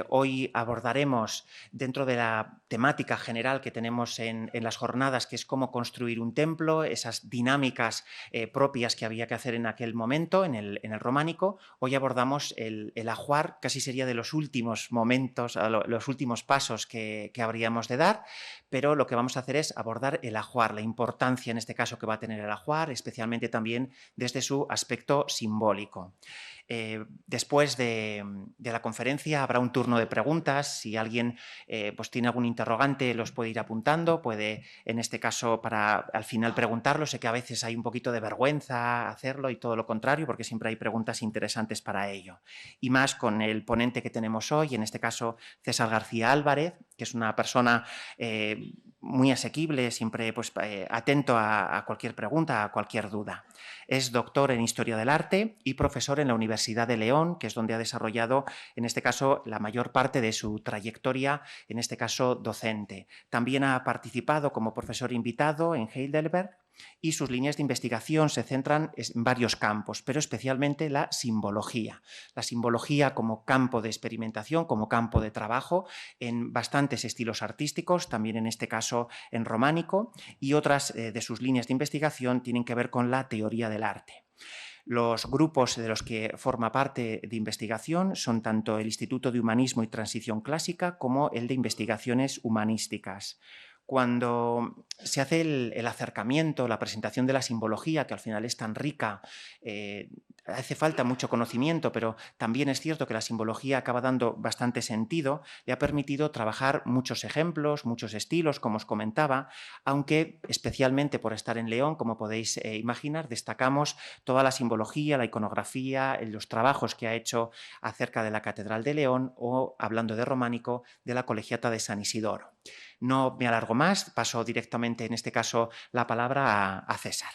Hoy abordaremos, dentro de la temática general que tenemos en las jornadas, que es cómo construir un templo, esas dinámicas propias que había que hacer en aquel momento, en el románico. Hoy abordamos el ajuar, casi sería de los últimos momentos, los últimos pasos que habríamos de dar, pero lo que vamos a hacer es abordar el ajuar, la importancia en este caso que va a tener el ajuar, especialmente también desde su aspecto simbólico. Después de la conferencia habrá un turno de preguntas. Si alguien pues tiene algún interrogante, los puede ir apuntando, puede en este caso para al final preguntarlo. Sé que a veces hay un poquito de vergüenza hacerlo y todo lo contrario, porque siempre hay preguntas interesantes para ello. Y más con el ponente que tenemos hoy, en este caso César García Álvarez, que es una persona muy asequible, siempre pues, atento a cualquier pregunta, a cualquier duda. Es doctor en Historia del Arte y profesor en la Universidad de León, que es donde ha desarrollado, en este caso, la mayor parte de su trayectoria, en este caso, docente. También ha participado como profesor invitado en Heidelberg y sus líneas de investigación se centran en varios campos, pero especialmente la simbología. La simbología como campo de experimentación, como campo de trabajo en bastantes estilos artísticos, también en este caso en románico, y otras de sus líneas de investigación tienen que ver con la teoría del arte. Los grupos de los que forma parte de investigación son tanto el Instituto de Humanismo y Transición Clásica como el de Investigaciones Humanísticas. Cuando se hace el acercamiento, la presentación de la simbología, que al final es tan rica, hace falta mucho conocimiento, pero también es cierto que la simbología acaba dando bastante sentido, le ha permitido trabajar muchos ejemplos, muchos estilos, como os comentaba, aunque especialmente por estar en León, como podéis imaginar, destacamos toda la simbología, la iconografía, los trabajos que ha hecho acerca de la Catedral de León o, hablando de románico, de la Colegiata de San Isidoro. No me alargo más, paso directamente en este caso la palabra a César.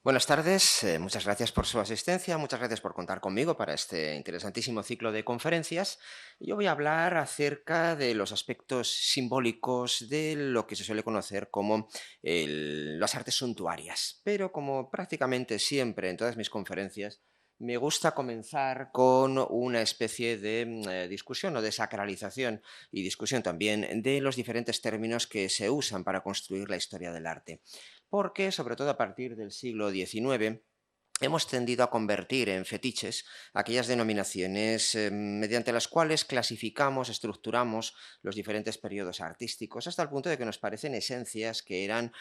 Buenas tardes, muchas gracias por su asistencia, muchas gracias por contar conmigo para este interesantísimo ciclo de conferencias. Yo voy a hablar acerca de los aspectos simbólicos de lo que se suele conocer como las artes suntuarias, pero como prácticamente siempre en todas mis conferencias, me gusta comenzar con una especie de discusión o de sacralización y discusión también de los diferentes términos que se usan para construir la historia del arte, porque sobre todo a partir del siglo XIX hemos tendido a convertir en fetiches aquellas denominaciones mediante las cuales clasificamos, estructuramos los diferentes periodos artísticos, hasta el punto de que nos parecen esencias que eran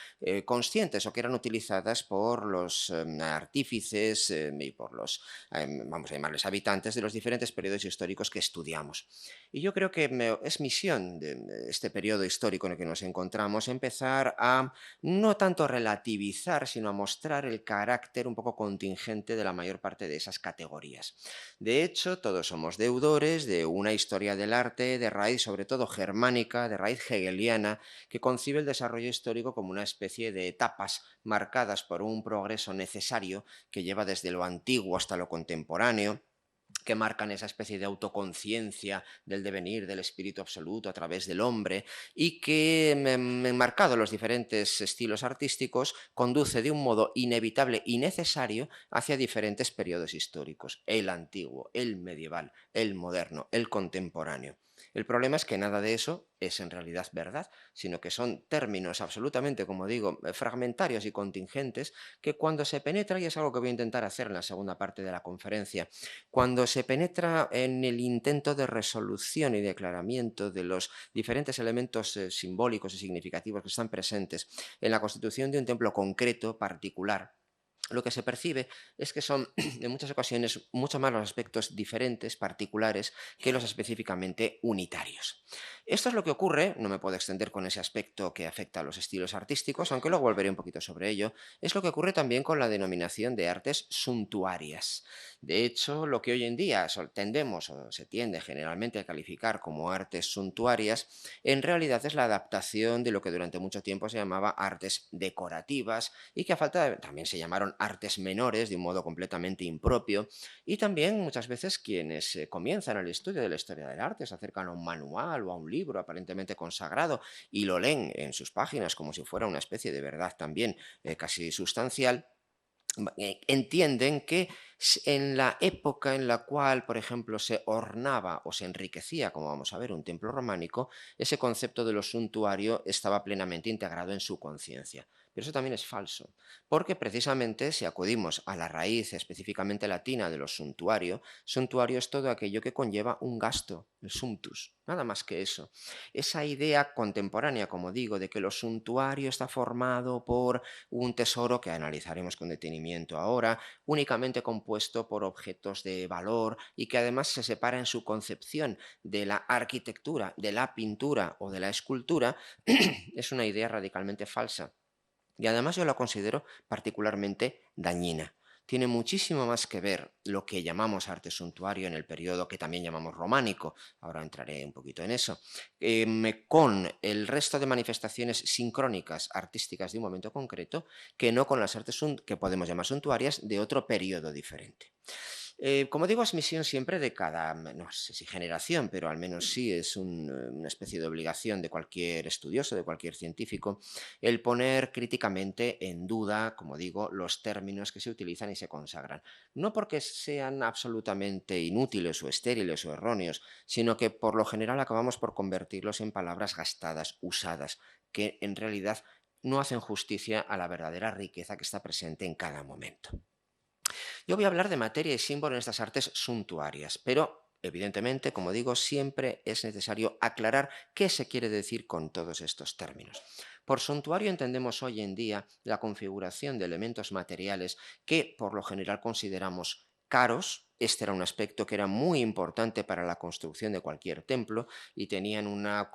conscientes o que eran utilizadas por los artífices y por los, vamos a llamarles, habitantes de los diferentes periodos históricos que estudiamos. Y yo creo que es misión de este periodo histórico en el que nos encontramos empezar a no tanto relativizar, sino a mostrar el carácter un poco contingente de la mayor parte de esas categorías. De hecho, todos somos deudores de una historia del arte de raíz sobre todo germánica, de raíz hegeliana, que concibe el desarrollo histórico como una especie de etapas marcadas por un progreso necesario que lleva desde lo antiguo hasta lo contemporáneo, que marcan esa especie de autoconciencia del devenir del espíritu absoluto a través del hombre y que, enmarcado los diferentes estilos artísticos, conduce de un modo inevitable y necesario hacia diferentes periodos históricos: el antiguo, el medieval, el moderno, el contemporáneo. El problema es que nada de eso es en realidad verdad, sino que son términos absolutamente, como digo, fragmentarios y contingentes, que cuando se penetra, y es algo que voy a intentar hacer en la segunda parte de la conferencia, cuando se penetra en el intento de resolución y de aclaramiento de los diferentes elementos simbólicos y significativos que están presentes en la constitución de un templo concreto, particular, lo que se percibe es que son en muchas ocasiones mucho más los aspectos diferentes, particulares, que los específicamente unitarios. Esto es lo que ocurre, no me puedo extender con ese aspecto que afecta a los estilos artísticos, aunque luego volveré un poquito sobre ello, es lo que ocurre también con la denominación de artes suntuarias. De hecho, lo que hoy en día tendemos o se tiende generalmente a calificar como artes suntuarias, en realidad es la adaptación de lo que durante mucho tiempo se llamaba artes decorativas y que a falta también se llamaron artes menores de un modo completamente impropio, y también muchas veces quienes comienzan el estudio de la historia del arte se acercan a un manual o a un libro aparentemente consagrado y lo leen en sus páginas como si fuera una especie de verdad también casi sustancial, entienden que En la época en la cual, por ejemplo, se ornaba o se enriquecía, como vamos a ver, un templo románico, ese concepto de lo suntuario estaba plenamente integrado en su conciencia. Pero eso también es falso, porque precisamente si acudimos a la raíz específicamente latina de lo suntuario es todo aquello que conlleva un gasto, el sumptus, nada más que eso. Esa idea contemporánea, como digo, de que lo suntuario está formado por un tesoro que analizaremos con detenimiento ahora, únicamente compuesto por objetos de valor y que además se separa en su concepción de la arquitectura, de la pintura o de la escultura, es una idea radicalmente falsa. Y además yo la considero particularmente dañina. Tiene muchísimo más que ver lo que llamamos arte suntuario en el periodo que también llamamos románico, ahora entraré un poquito en eso, con el resto de manifestaciones sincrónicas artísticas de un momento concreto, que no con las artes que podemos llamar suntuarias de otro periodo diferente. Como digo, es misión siempre de cada, no sé si generación, pero al menos sí es una especie de obligación de cualquier estudioso, de cualquier científico, el poner críticamente en duda, como digo, los términos que se utilizan y se consagran. No porque sean absolutamente inútiles o estériles o erróneos, sino que por lo general acabamos por convertirlos en palabras gastadas, usadas, que en realidad no hacen justicia a la verdadera riqueza que está presente en cada momento. Yo voy a hablar de materia y símbolo en estas artes suntuarias, pero evidentemente, como digo, siempre es necesario aclarar qué se quiere decir con todos estos términos. Por suntuario entendemos hoy en día la configuración de elementos materiales que por lo general consideramos caros. Este era un aspecto que era muy importante para la construcción de cualquier templo y tenían una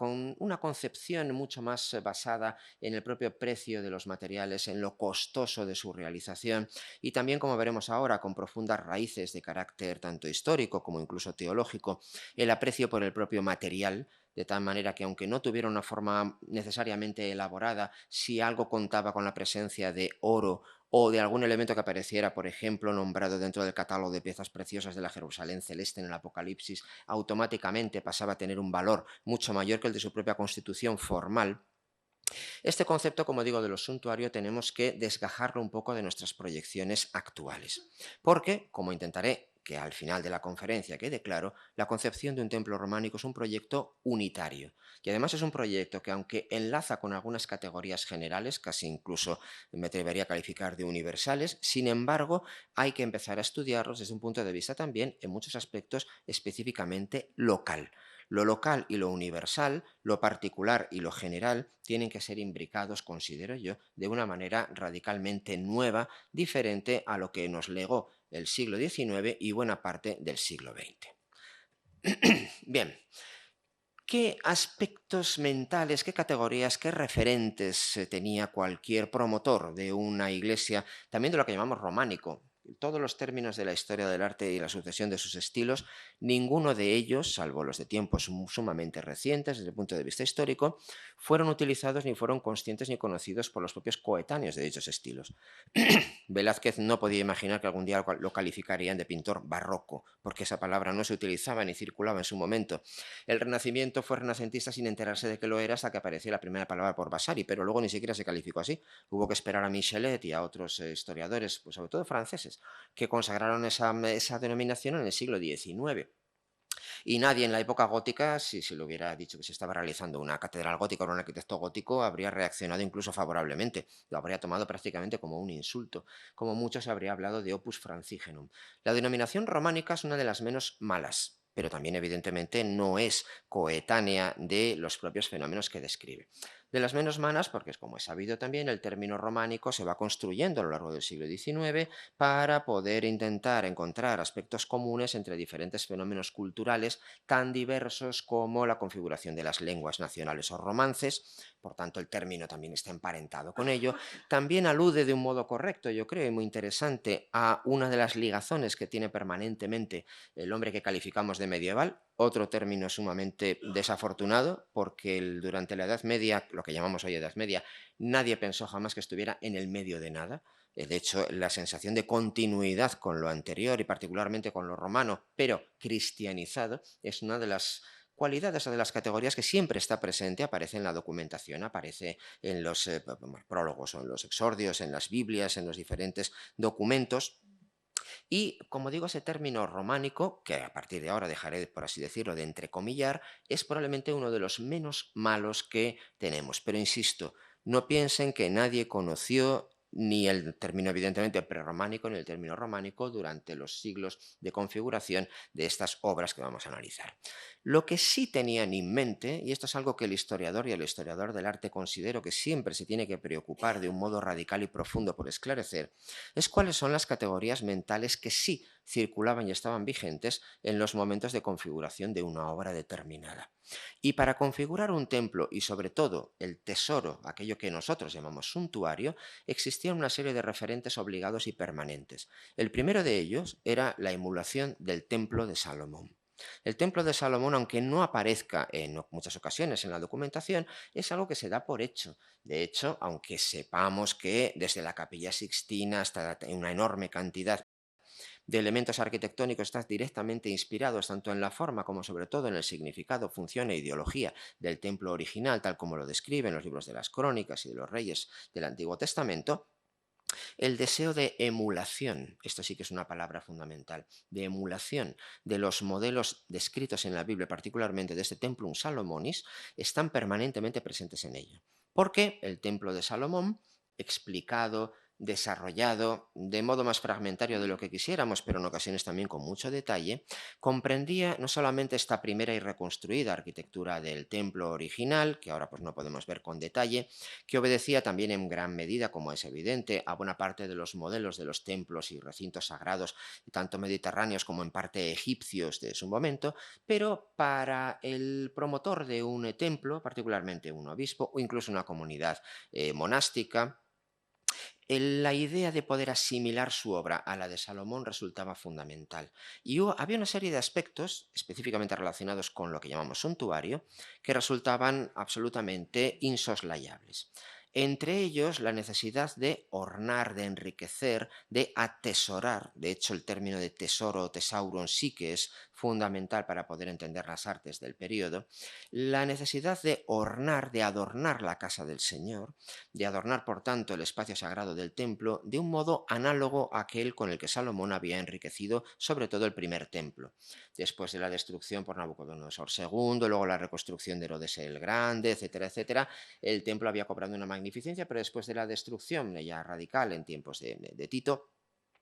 concepción mucho más basada en el propio precio de los materiales, en lo costoso de su realización y también, como veremos ahora, con profundas raíces de carácter tanto histórico como incluso teológico, el aprecio por el propio material, de tal manera que aunque no tuviera una forma necesariamente elaborada, si algo contaba con la presencia de oro o de algún elemento que apareciera, por ejemplo, nombrado dentro del catálogo de piezas preciosas de la Jerusalén celeste en el Apocalipsis, automáticamente pasaba a tener un valor mucho mayor que el de su propia constitución formal. Este concepto, como digo, de lo suntuario tenemos que desgajarlo un poco de nuestras proyecciones actuales, porque, como intentaré que al final de la conferencia quede claro, la concepción de un templo románico es un proyecto unitario y además es un proyecto que aunque enlaza con algunas categorías generales, casi incluso me atrevería a calificar de universales, sin embargo hay que empezar a estudiarlos desde un punto de vista también en muchos aspectos específicamente local. Lo local y lo universal, lo particular y lo general tienen que ser imbricados, considero yo, de una manera radicalmente nueva, diferente a lo que nos legó el siglo XIX y buena parte del siglo XX. Bien, ¿qué aspectos mentales, qué categorías, qué referentes tenía cualquier promotor de una iglesia, también de lo que llamamos románico? Todos los términos de la historia del arte y la sucesión de sus estilos, ninguno de ellos, salvo los de tiempos sumamente recientes desde el punto de vista histórico, fueron utilizados ni fueron conscientes ni conocidos por los propios coetáneos de dichos estilos. Velázquez no podía imaginar que algún día lo calificarían de pintor barroco, porque esa palabra no se utilizaba ni circulaba en su momento. El Renacimiento fue renacentista sin enterarse de que lo era hasta que apareció la primera palabra por Vasari, pero luego ni siquiera se calificó así. Hubo que esperar a Michelet y a otros historiadores, pues sobre todo franceses, que consagraron esa denominación en el siglo XIX. Y nadie en la época gótica, si se le hubiera dicho que se estaba realizando una catedral gótica o un arquitecto gótico, habría reaccionado incluso favorablemente. Lo habría tomado prácticamente como un insulto. Como muchos habría hablado de opus francigenum. La denominación románica es una de las menos malas, pero también evidentemente no es coetánea de los propios fenómenos que describe. De las menos malas, porque es como es sabido también, el término románico se va construyendo a lo largo del siglo XIX para poder intentar encontrar aspectos comunes entre diferentes fenómenos culturales tan diversos como la configuración de las lenguas nacionales o romances, por tanto el término también está emparentado con ello. También alude de un modo correcto, yo creo, y muy interesante, a una de las ligazones que tiene permanentemente el hombre que calificamos de medieval, otro término sumamente desafortunado, porque durante la Edad Media, lo que llamamos hoy Edad Media, nadie pensó jamás que estuviera en el medio de nada. De hecho, la sensación de continuidad con lo anterior y particularmente con lo romano, pero cristianizado, es una de las cualidades o de las categorías que siempre está presente, aparece en la documentación, aparece en los prólogos o en los exordios, en las Biblias, en los diferentes documentos. Y, como digo, ese término románico, que a partir de ahora dejaré, por así decirlo, de entrecomillar, es probablemente uno de los menos malos que tenemos. Pero insisto, no piensen que nadie conoció ni el término, evidentemente, prerrománico, ni el término románico durante los siglos de configuración de estas obras que vamos a analizar. Lo que sí tenían en mente, y esto es algo que el historiador y el historiador del arte considero que siempre se tiene que preocupar de un modo radical y profundo por esclarecer, es cuáles son las categorías mentales que sí circulaban y estaban vigentes en los momentos de configuración de una obra determinada. Y para configurar un templo y sobre todo el tesoro, aquello que nosotros llamamos suntuario, existían una serie de referentes obligados y permanentes. El primero de ellos era la emulación del templo de Salomón. El templo de Salomón, aunque no aparezca en muchas ocasiones en la documentación, es algo que se da por hecho. De hecho, aunque sepamos que desde la Capilla Sixtina hasta una enorme cantidad de elementos arquitectónicos está directamente inspirados tanto en la forma como sobre todo en el significado, función e ideología del templo original, tal como lo describen los libros de las crónicas y de los reyes del Antiguo Testamento, el deseo de emulación, esto sí que es una palabra fundamental, de emulación de los modelos descritos en la Biblia, particularmente de este Templum Salomonis, están permanentemente presentes en ello. Porque el templo de Salomón, explicado, desarrollado de modo más fragmentario de lo que quisiéramos, pero en ocasiones también con mucho detalle, comprendía no solamente esta primera y reconstruida arquitectura del templo original, que ahora pues no podemos ver con detalle, que obedecía también en gran medida, como es evidente, a buena parte de los modelos de los templos y recintos sagrados, tanto mediterráneos como en parte egipcios de su momento, pero para el promotor de un templo, particularmente un obispo o incluso una comunidad monástica, la idea de poder asimilar su obra a la de Salomón resultaba fundamental. Y había una serie de aspectos, específicamente relacionados con lo que llamamos suntuario, que resultaban absolutamente insoslayables. Entre ellos, la necesidad de ornar, de enriquecer, de atesorar. De hecho, el término de tesoro o tesauron sí que es fundamental para poder entender las artes del periodo. La necesidad de ornar, de adornar la casa del Señor, de adornar, por tanto, el espacio sagrado del templo de un modo análogo a aquel con el que Salomón había enriquecido sobre todo el primer templo. Después de la destrucción por Nabucodonosor II, luego la reconstrucción de Herodes el Grande, etcétera, etcétera, el templo había cobrado una magnificencia, pero después de la destrucción ya radical en tiempos de Tito,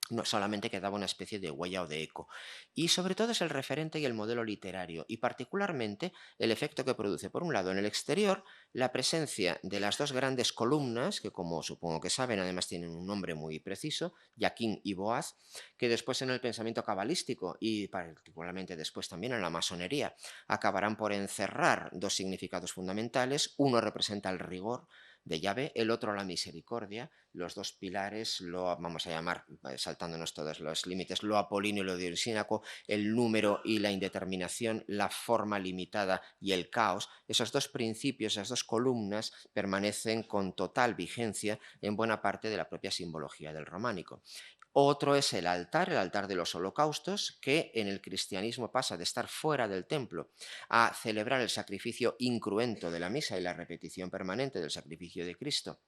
no solamente quedaba una especie de huella o de eco. Y sobre todo es el referente y el modelo literario, y particularmente el efecto que produce, por un lado, en el exterior, la presencia de las dos grandes columnas, que como supongo que saben, además tienen un nombre muy preciso, Yaquín y Boaz, que después en el pensamiento cabalístico y particularmente después también en la masonería, acabarán por encerrar dos significados fundamentales. Uno representa el rigor de Yahvé, el otro la misericordia. Los dos pilares, lo vamos a llamar, saltándonos todos los límites, lo apolíneo y lo dionisíaco, el número y la indeterminación, la forma limitada y el caos. Esos dos principios, esas dos columnas, permanecen con total vigencia en buena parte de la propia simbología del románico. Otro es el altar de los holocaustos, que en el cristianismo pasa de estar fuera del templo a celebrar el sacrificio incruento de la misa y la repetición permanente del sacrificio de Cristo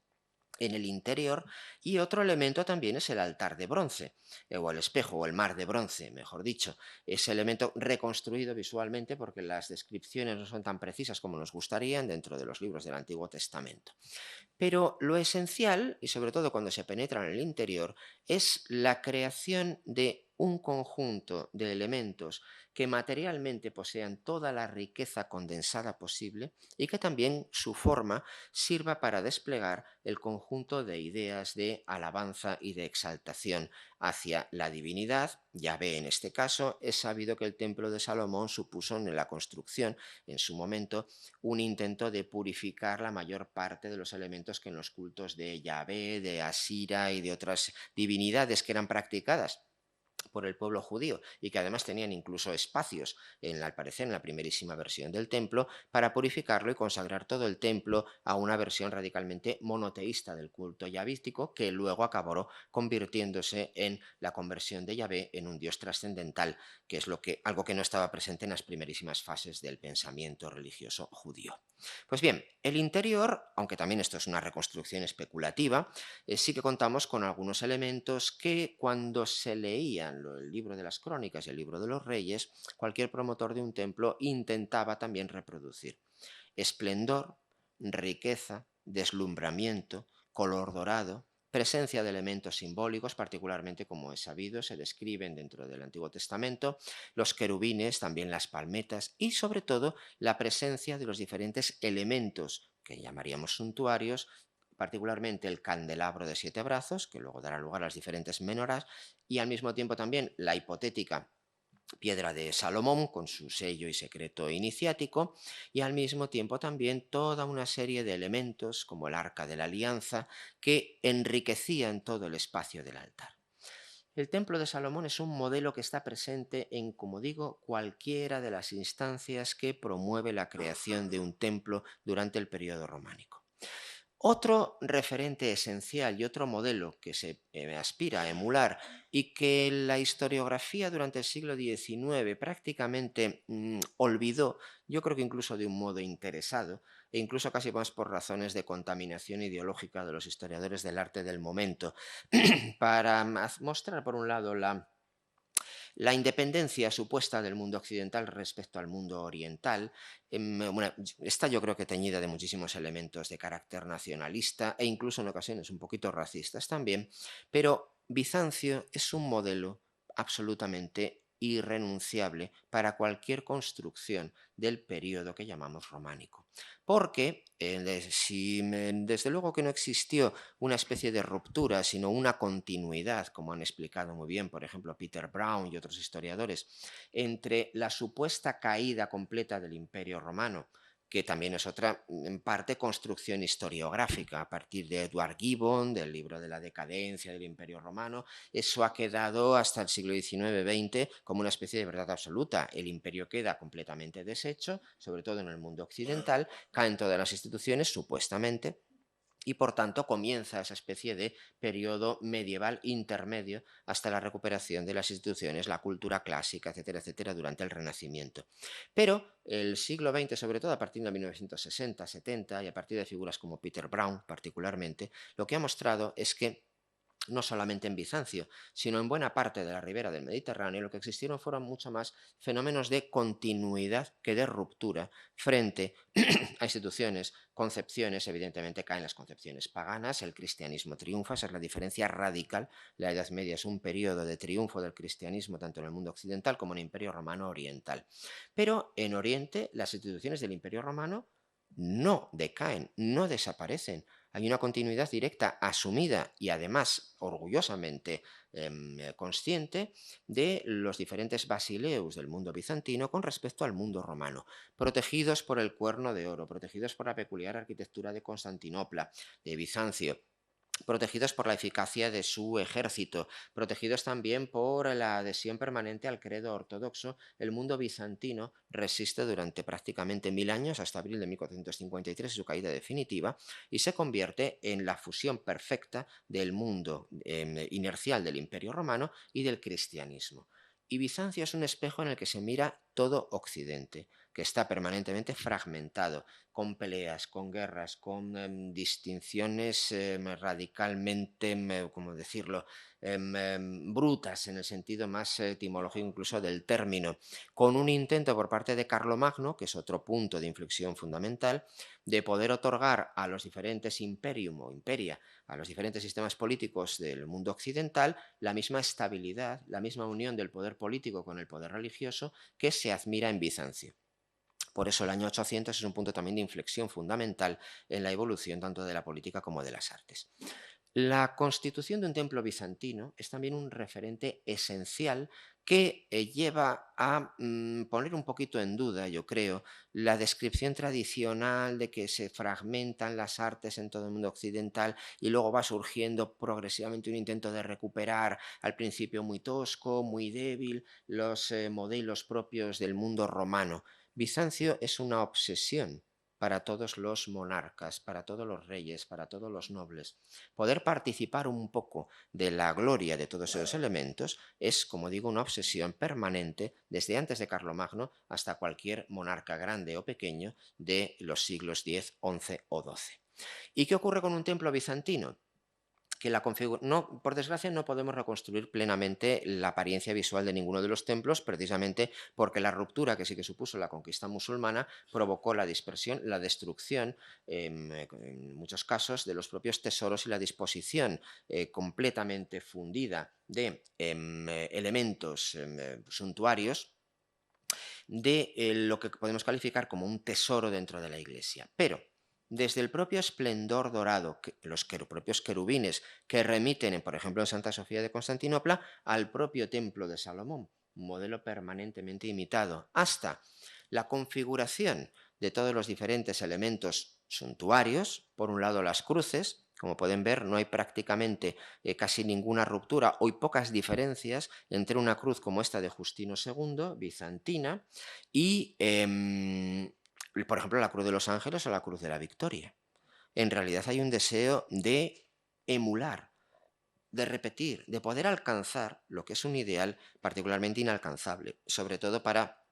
en el interior. Y otro elemento también es el altar de bronce, o el espejo, o el mar de bronce, mejor dicho. Ese elemento reconstruido visualmente porque las descripciones no son tan precisas como nos gustarían dentro de los libros del Antiguo Testamento. Pero lo esencial, y sobre todo cuando se penetra en el interior, es la creación de un conjunto de elementos que materialmente posean toda la riqueza condensada posible y que también su forma sirva para desplegar el conjunto de ideas de alabanza y de exaltación hacia la divinidad. Yahvé en este caso, es sabido que el templo de Salomón supuso en la construcción en su momento un intento de purificar la mayor parte de los elementos que en los cultos de Yahvé, de Asira y de otras divinidades que eran practicadas por el pueblo judío y que además tenían incluso espacios, al parecer en la primerísima versión del templo, para purificarlo y consagrar todo el templo a una versión radicalmente monoteísta del culto yavístico, que luego acabó convirtiéndose en la conversión de Yahvé en un dios trascendental, que es algo que no estaba presente en las primerísimas fases del pensamiento religioso judío. Pues bien, el interior, aunque también esto es una reconstrucción especulativa, sí que contamos con algunos elementos que cuando se leían el libro de las crónicas y el libro de los reyes, cualquier promotor de un templo intentaba también reproducir. Esplendor, riqueza, deslumbramiento, color dorado, presencia de elementos simbólicos, particularmente como es sabido, se describen dentro del Antiguo Testamento, los querubines, también las palmetas y sobre todo la presencia de los diferentes elementos que llamaríamos suntuarios, particularmente el candelabro de 7 brazos, que luego dará lugar a las diferentes menorás, y al mismo tiempo también la hipotética piedra de Salomón con su sello y secreto iniciático, y al mismo tiempo también toda una serie de elementos como el arca de la alianza que enriquecían todo el espacio del altar. El templo de Salomón es un modelo que está presente en, como digo, cualquiera de las instancias que promueve la creación de un templo durante el periodo románico. Otro referente esencial y otro modelo que se aspira a emular y que la historiografía durante el siglo XIX prácticamente olvidó, yo creo que incluso de un modo interesado, e incluso casi más por razones de contaminación ideológica de los historiadores del arte del momento, para mostrar, por un lado, la independencia supuesta del mundo occidental respecto al mundo oriental, bueno, está yo creo que teñida de muchísimos elementos de carácter nacionalista e incluso en ocasiones un poquito racistas también, pero Bizancio es un modelo absolutamente irrenunciable para cualquier construcción del periodo que llamamos románico. Porque si desde luego que no existió una especie de ruptura, sino una continuidad, como han explicado muy bien, por ejemplo, Peter Brown y otros historiadores, entre la supuesta caída completa del Imperio Romano, que también es otra, en parte, construcción historiográfica, a partir de Edward Gibbon, del libro de la decadencia del Imperio Romano. Eso ha quedado hasta el siglo XIX-XX como una especie de verdad absoluta. El imperio queda completamente deshecho, sobre todo en el mundo occidental, caen todas las instituciones, supuestamente, y por tanto comienza esa especie de periodo medieval intermedio hasta la recuperación de las instituciones, la cultura clásica, etcétera, etcétera, durante el Renacimiento. Pero el siglo XX, sobre todo a partir de 1960, 70 y a partir de figuras como Peter Brown particularmente, lo que ha mostrado es que no solamente en Bizancio, sino en buena parte de la ribera del Mediterráneo, lo que existieron fueron mucho más fenómenos de continuidad que de ruptura frente a instituciones, concepciones, evidentemente caen las concepciones paganas, el cristianismo triunfa, esa es la diferencia radical. La Edad Media es un periodo de triunfo del cristianismo tanto en el mundo occidental como en el Imperio Romano Oriental. Pero en Oriente las instituciones del Imperio Romano no decaen, no desaparecen. Hay una continuidad directa asumida y además orgullosamente consciente de los diferentes basileus del mundo bizantino con respecto al mundo romano, protegidos por el cuerno de oro, protegidos por la peculiar arquitectura de Constantinopla, de Bizancio, protegidos por la eficacia de su ejército, protegidos también por la adhesión permanente al credo ortodoxo. El mundo bizantino resiste durante prácticamente 1000 años, hasta abril de 1453 y su caída definitiva, y se convierte en la fusión perfecta del mundo inercial del Imperio Romano y del cristianismo. Y Bizancio es un espejo en el que se mira todo Occidente, que está permanentemente fragmentado, con peleas, con guerras, con distinciones radicalmente, ¿cómo decirlo?, brutas en el sentido más etimológico incluso del término, con un intento por parte de Carlomagno, que es otro punto de inflexión fundamental, de poder otorgar a los diferentes imperium o imperia, a los diferentes sistemas políticos del mundo occidental, la misma estabilidad, la misma unión del poder político con el poder religioso que se admira en Bizancio. Por eso el año 800 es un punto también de inflexión fundamental en la evolución tanto de la política como de las artes. La constitución de un templo bizantino es también un referente esencial que lleva a poner un poquito en duda, yo creo, la descripción tradicional de que se fragmentan las artes en todo el mundo occidental y luego va surgiendo progresivamente un intento de recuperar, al principio muy tosco, muy débil, los modelos propios del mundo romano. Bizancio es una obsesión para todos los monarcas, para todos los reyes, para todos los nobles. Poder participar un poco de la gloria de todos esos elementos es, como digo, una obsesión permanente desde antes de Carlomagno hasta cualquier monarca grande o pequeño de los siglos X, XI o XII. ¿Y qué ocurre con un templo bizantino? Que no, por desgracia no podemos reconstruir plenamente la apariencia visual de ninguno de los templos, precisamente porque la ruptura que sí que supuso la conquista musulmana provocó la dispersión, la destrucción, en muchos casos, de los propios tesoros y la disposición completamente fundida de elementos suntuarios de lo que podemos calificar como un tesoro dentro de la iglesia. Pero desde el propio esplendor dorado, los propios querubines que remiten, por ejemplo, en Santa Sofía de Constantinopla, al propio templo de Salomón, un modelo permanentemente imitado, hasta la configuración de todos los diferentes elementos suntuarios, por un lado las cruces. Como pueden ver, no hay prácticamente casi ninguna ruptura o hay pocas diferencias entre una cruz como esta de Justino II, bizantina, y, por ejemplo, la Cruz de los Ángeles o la Cruz de la Victoria. En realidad hay un deseo de emular, de repetir, de poder alcanzar lo que es un ideal particularmente inalcanzable, sobre todo para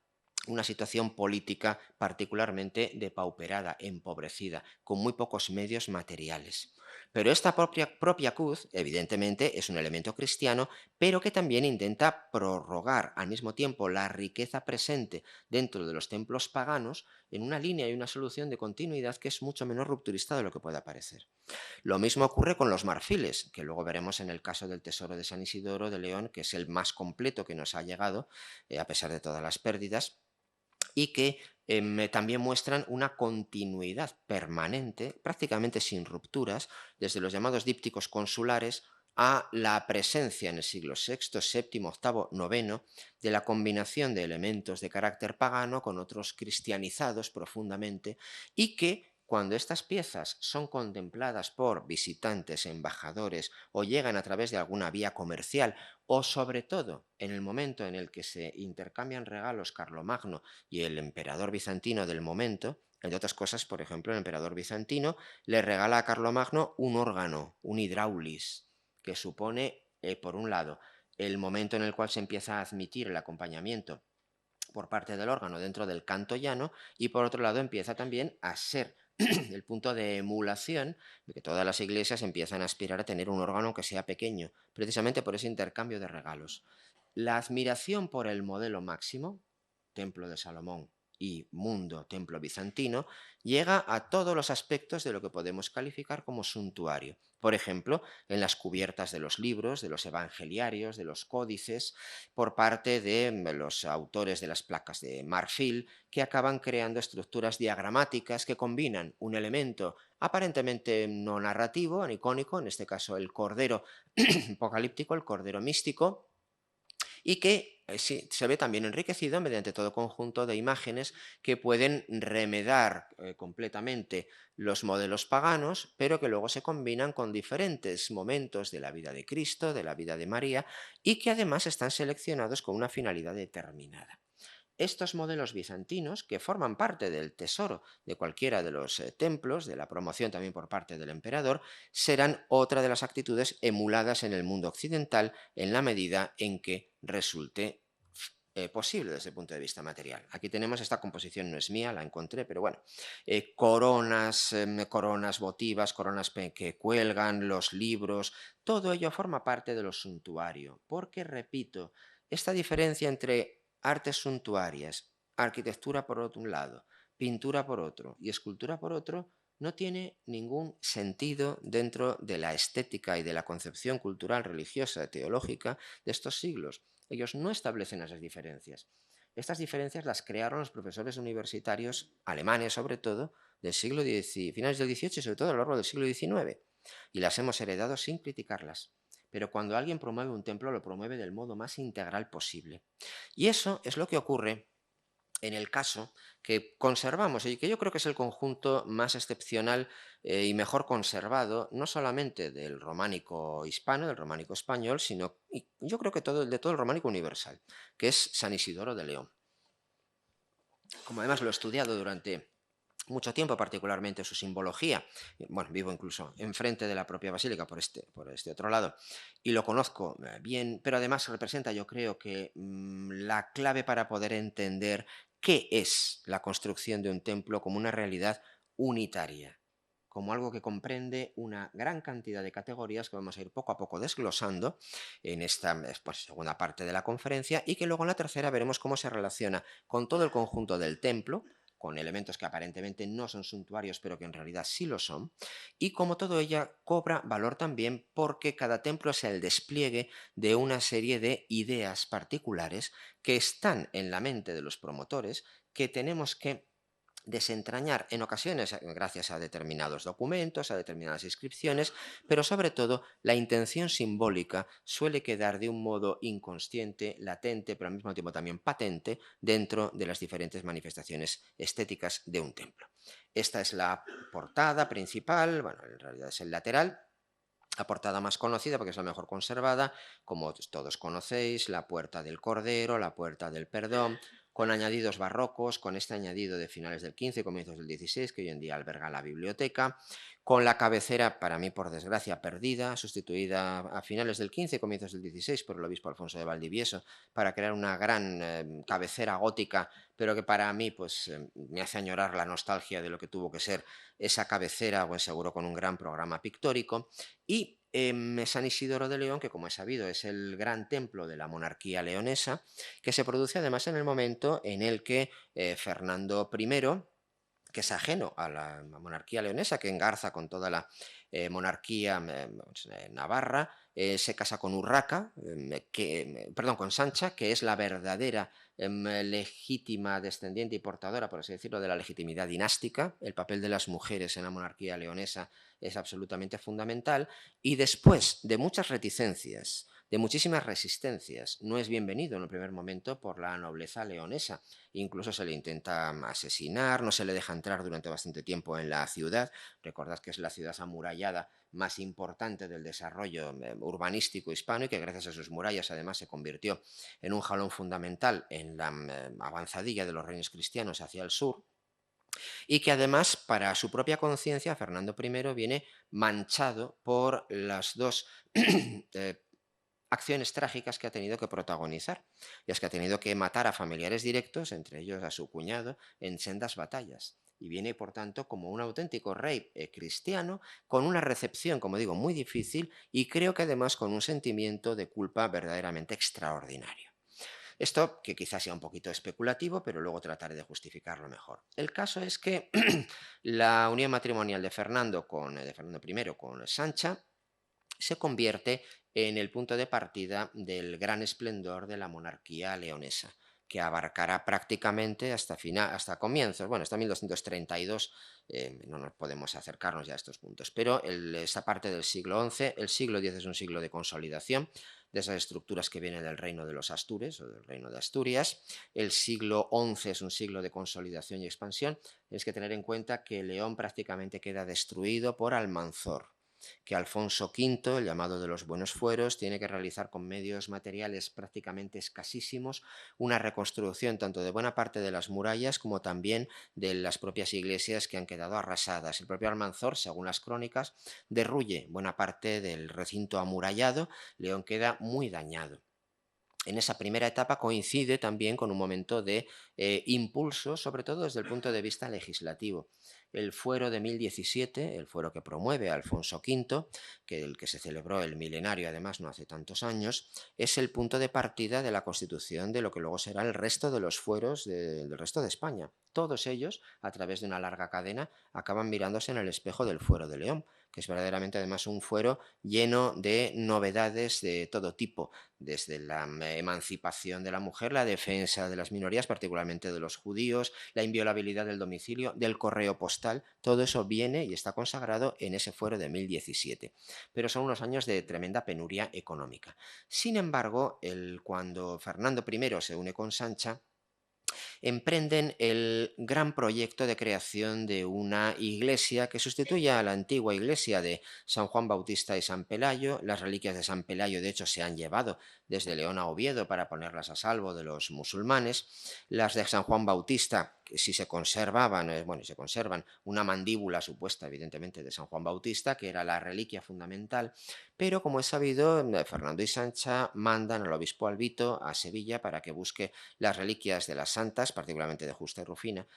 una situación política particularmente depauperada, empobrecida, con muy pocos medios materiales. Pero esta propia cruz, evidentemente, es un elemento cristiano, pero que también intenta prorrogar al mismo tiempo la riqueza presente dentro de los templos paganos en una línea y una solución de continuidad que es mucho menos rupturista de lo que pueda parecer. Lo mismo ocurre con los marfiles, que luego veremos en el caso del Tesoro de San Isidoro de León, que es el más completo que nos ha llegado, a pesar de todas las pérdidas, y que también muestran una continuidad permanente, prácticamente sin rupturas, desde los llamados dípticos consulares a la presencia en el siglo VI, VII, VIII, IX de la combinación de elementos de carácter pagano con otros cristianizados profundamente y que cuando estas piezas son contempladas por visitantes, embajadores o llegan a través de alguna vía comercial o sobre todo en el momento en el que se intercambian regalos Carlomagno y el emperador bizantino del momento, entre otras cosas, por ejemplo, el emperador bizantino le regala a Carlomagno un órgano, un hidraulis, que supone, por un lado, el momento en el cual se empieza a admitir el acompañamiento por parte del órgano dentro del canto llano y por otro lado empieza también a ser el punto de emulación de que todas las iglesias empiezan a aspirar a tener un órgano que sea pequeño, precisamente por ese intercambio de regalos. La admiración por el modelo máximo, Templo de Salomón y Mundo, Templo bizantino, llega a todos los aspectos de lo que podemos calificar como suntuario. Por ejemplo, en las cubiertas de los libros, de los evangeliarios, de los códices, por parte de los autores de las placas de marfil, que acaban creando estructuras diagramáticas que combinan un elemento aparentemente no narrativo, icónico, en este caso el cordero apocalíptico, el cordero místico, y que sí, se ve también enriquecido mediante todo conjunto de imágenes que pueden remedar completamente los modelos paganos, pero que luego se combinan con diferentes momentos de la vida de Cristo, de la vida de María, y que además están seleccionados con una finalidad determinada. Estos modelos bizantinos, que forman parte del tesoro de cualquiera de los templos, de la promoción también por parte del emperador, serán otra de las actitudes emuladas en el mundo occidental en la medida en que resulte posible desde el punto de vista material. Aquí tenemos esta composición, no es mía, la encontré, pero bueno, coronas, coronas votivas, coronas que cuelgan, los libros, todo ello forma parte de lo suntuario, porque, repito, esta diferencia entre artes suntuarias, arquitectura por un lado, pintura por otro y escultura por otro, no tiene ningún sentido dentro de la estética y de la concepción cultural, religiosa, teológica de estos siglos. Ellos no establecen esas diferencias. Estas diferencias las crearon los profesores universitarios alemanes, sobre todo, del siglo X, finales del XVIII y sobre todo a lo largo del siglo XIX, y las hemos heredado sin criticarlas. Pero cuando alguien promueve un templo, lo promueve del modo más integral posible. Y eso es lo que ocurre en el caso que conservamos y que yo creo que es el conjunto más excepcional y mejor conservado, no solamente del románico hispano, del románico español, sino yo creo que de todo el románico universal, que es San Isidoro de León. Como además lo he estudiado durante mucho tiempo, particularmente su simbología. Bueno, vivo incluso enfrente de la propia basílica por este otro lado y lo conozco bien, pero además representa, yo creo que la clave para poder entender qué es la construcción de un templo como una realidad unitaria, como algo que comprende una gran cantidad de categorías que vamos a ir poco a poco desglosando en esta pues, segunda parte de la conferencia y que luego en la tercera veremos cómo se relaciona con todo el conjunto del templo, con elementos que aparentemente no son suntuarios, pero que en realidad sí lo son, y cómo todo ello cobra valor también porque cada templo es el despliegue de una serie de ideas particulares que están en la mente de los promotores, que tenemos que desentrañar en ocasiones gracias a determinados documentos, a determinadas inscripciones, pero sobre todo la intención simbólica suele quedar de un modo inconsciente, latente, pero al mismo tiempo también patente dentro de las diferentes manifestaciones estéticas de un templo. Esta es la portada principal, bueno, en realidad es el lateral, la portada más conocida porque es la mejor conservada, como todos conocéis, la Puerta del Cordero, la Puerta del Perdón, con añadidos barrocos, con este añadido de finales del 15 y comienzos del 16, que hoy en día alberga la biblioteca, con la cabecera, para mí por desgracia, perdida, sustituida a finales del 15 y comienzos del 16 por el obispo Alfonso de Valdivieso, para crear una gran cabecera gótica, pero que para mí pues, me hace añorar la nostalgia de lo que tuvo que ser esa cabecera, buen seguro con un gran programa pictórico, y San Isidoro de León, que como he sabido es el gran templo de la monarquía leonesa, que se produce además en el momento en el que Fernando I, que es ajeno a la monarquía leonesa, que engarza con toda la monarquía navarra, se casa con Urraca, perdón, con Sancha, que es la verdadera legítima descendiente y portadora, por así decirlo, de la legitimidad dinástica. El papel de las mujeres en la monarquía leonesa es absolutamente fundamental, y después de muchas reticencias, de muchísimas resistencias, no es bienvenido en el primer momento por la nobleza leonesa. Incluso se le intenta asesinar, no se le deja entrar durante bastante tiempo en la ciudad. Recordad que es la ciudad amurallada más importante del desarrollo urbanístico hispano y que gracias a sus murallas además se convirtió en un jalón fundamental en la avanzadilla de los reinos cristianos hacia el sur, y que además para su propia conciencia Fernando I viene manchado por las dos acciones trágicas que ha tenido que protagonizar, y es que ha tenido que matar a familiares directos, entre ellos a su cuñado, en sendas batallas. Y viene, por tanto, como un auténtico rey cristiano, con una recepción, como digo, muy difícil, y creo que además con un sentimiento de culpa verdaderamente extraordinario. Esto que quizás sea un poquito especulativo, pero luego trataré de justificarlo mejor. El caso es que la unión matrimonial de Fernando I con Sancha se convierte en el punto de partida del gran esplendor de la monarquía leonesa, que abarcará prácticamente hasta comienzos, bueno, hasta 1232, no nos podemos acercarnos ya a estos puntos, pero esta parte del siglo XI, el siglo X es un siglo de consolidación de esas estructuras que vienen del reino de los Astures o del reino de Asturias. El siglo XI es un siglo de consolidación y expansión. Tienes que tener en cuenta que León prácticamente queda destruido por Almanzor, que Alfonso V, el llamado de los buenos fueros, tiene que realizar con medios materiales prácticamente escasísimos una reconstrucción tanto de buena parte de las murallas como también de las propias iglesias que han quedado arrasadas. El propio Almanzor, según las crónicas, derruye buena parte del recinto amurallado. León queda muy dañado. En esa primera etapa coincide también con un momento de impulso, sobre todo desde el punto de vista legislativo. El fuero de 1017, el fuero que promueve Alfonso V, el que se celebró el milenario además no hace tantos años, es el punto de partida de la constitución de lo que luego será el resto de los fueros del resto de España. Todos ellos, a través de una larga cadena, acaban mirándose en el espejo del fuero de León, que es verdaderamente además un fuero lleno de novedades de todo tipo, desde la emancipación de la mujer, la defensa de las minorías, particularmente de los judíos, la inviolabilidad del domicilio, del correo postal, todo eso viene y está consagrado en ese fuero de 1017. Pero son unos años de tremenda penuria económica. Sin embargo, cuando Fernando I se une con Sancha, emprenden el gran proyecto de creación de una iglesia que sustituya a la antigua iglesia de San Juan Bautista y San Pelayo. Las reliquias de San Pelayo, de hecho, se han llevado desde León a Oviedo para ponerlas a salvo de los musulmanes. Las de San Juan Bautista, que si se conservaban, bueno, se conservan una mandíbula supuesta, evidentemente, de San Juan Bautista, que era la reliquia fundamental, pero como es sabido, Fernando y Sancha mandan al obispo Albito a Sevilla para que busque las reliquias de las santas, particularmente de Justa y Rufina,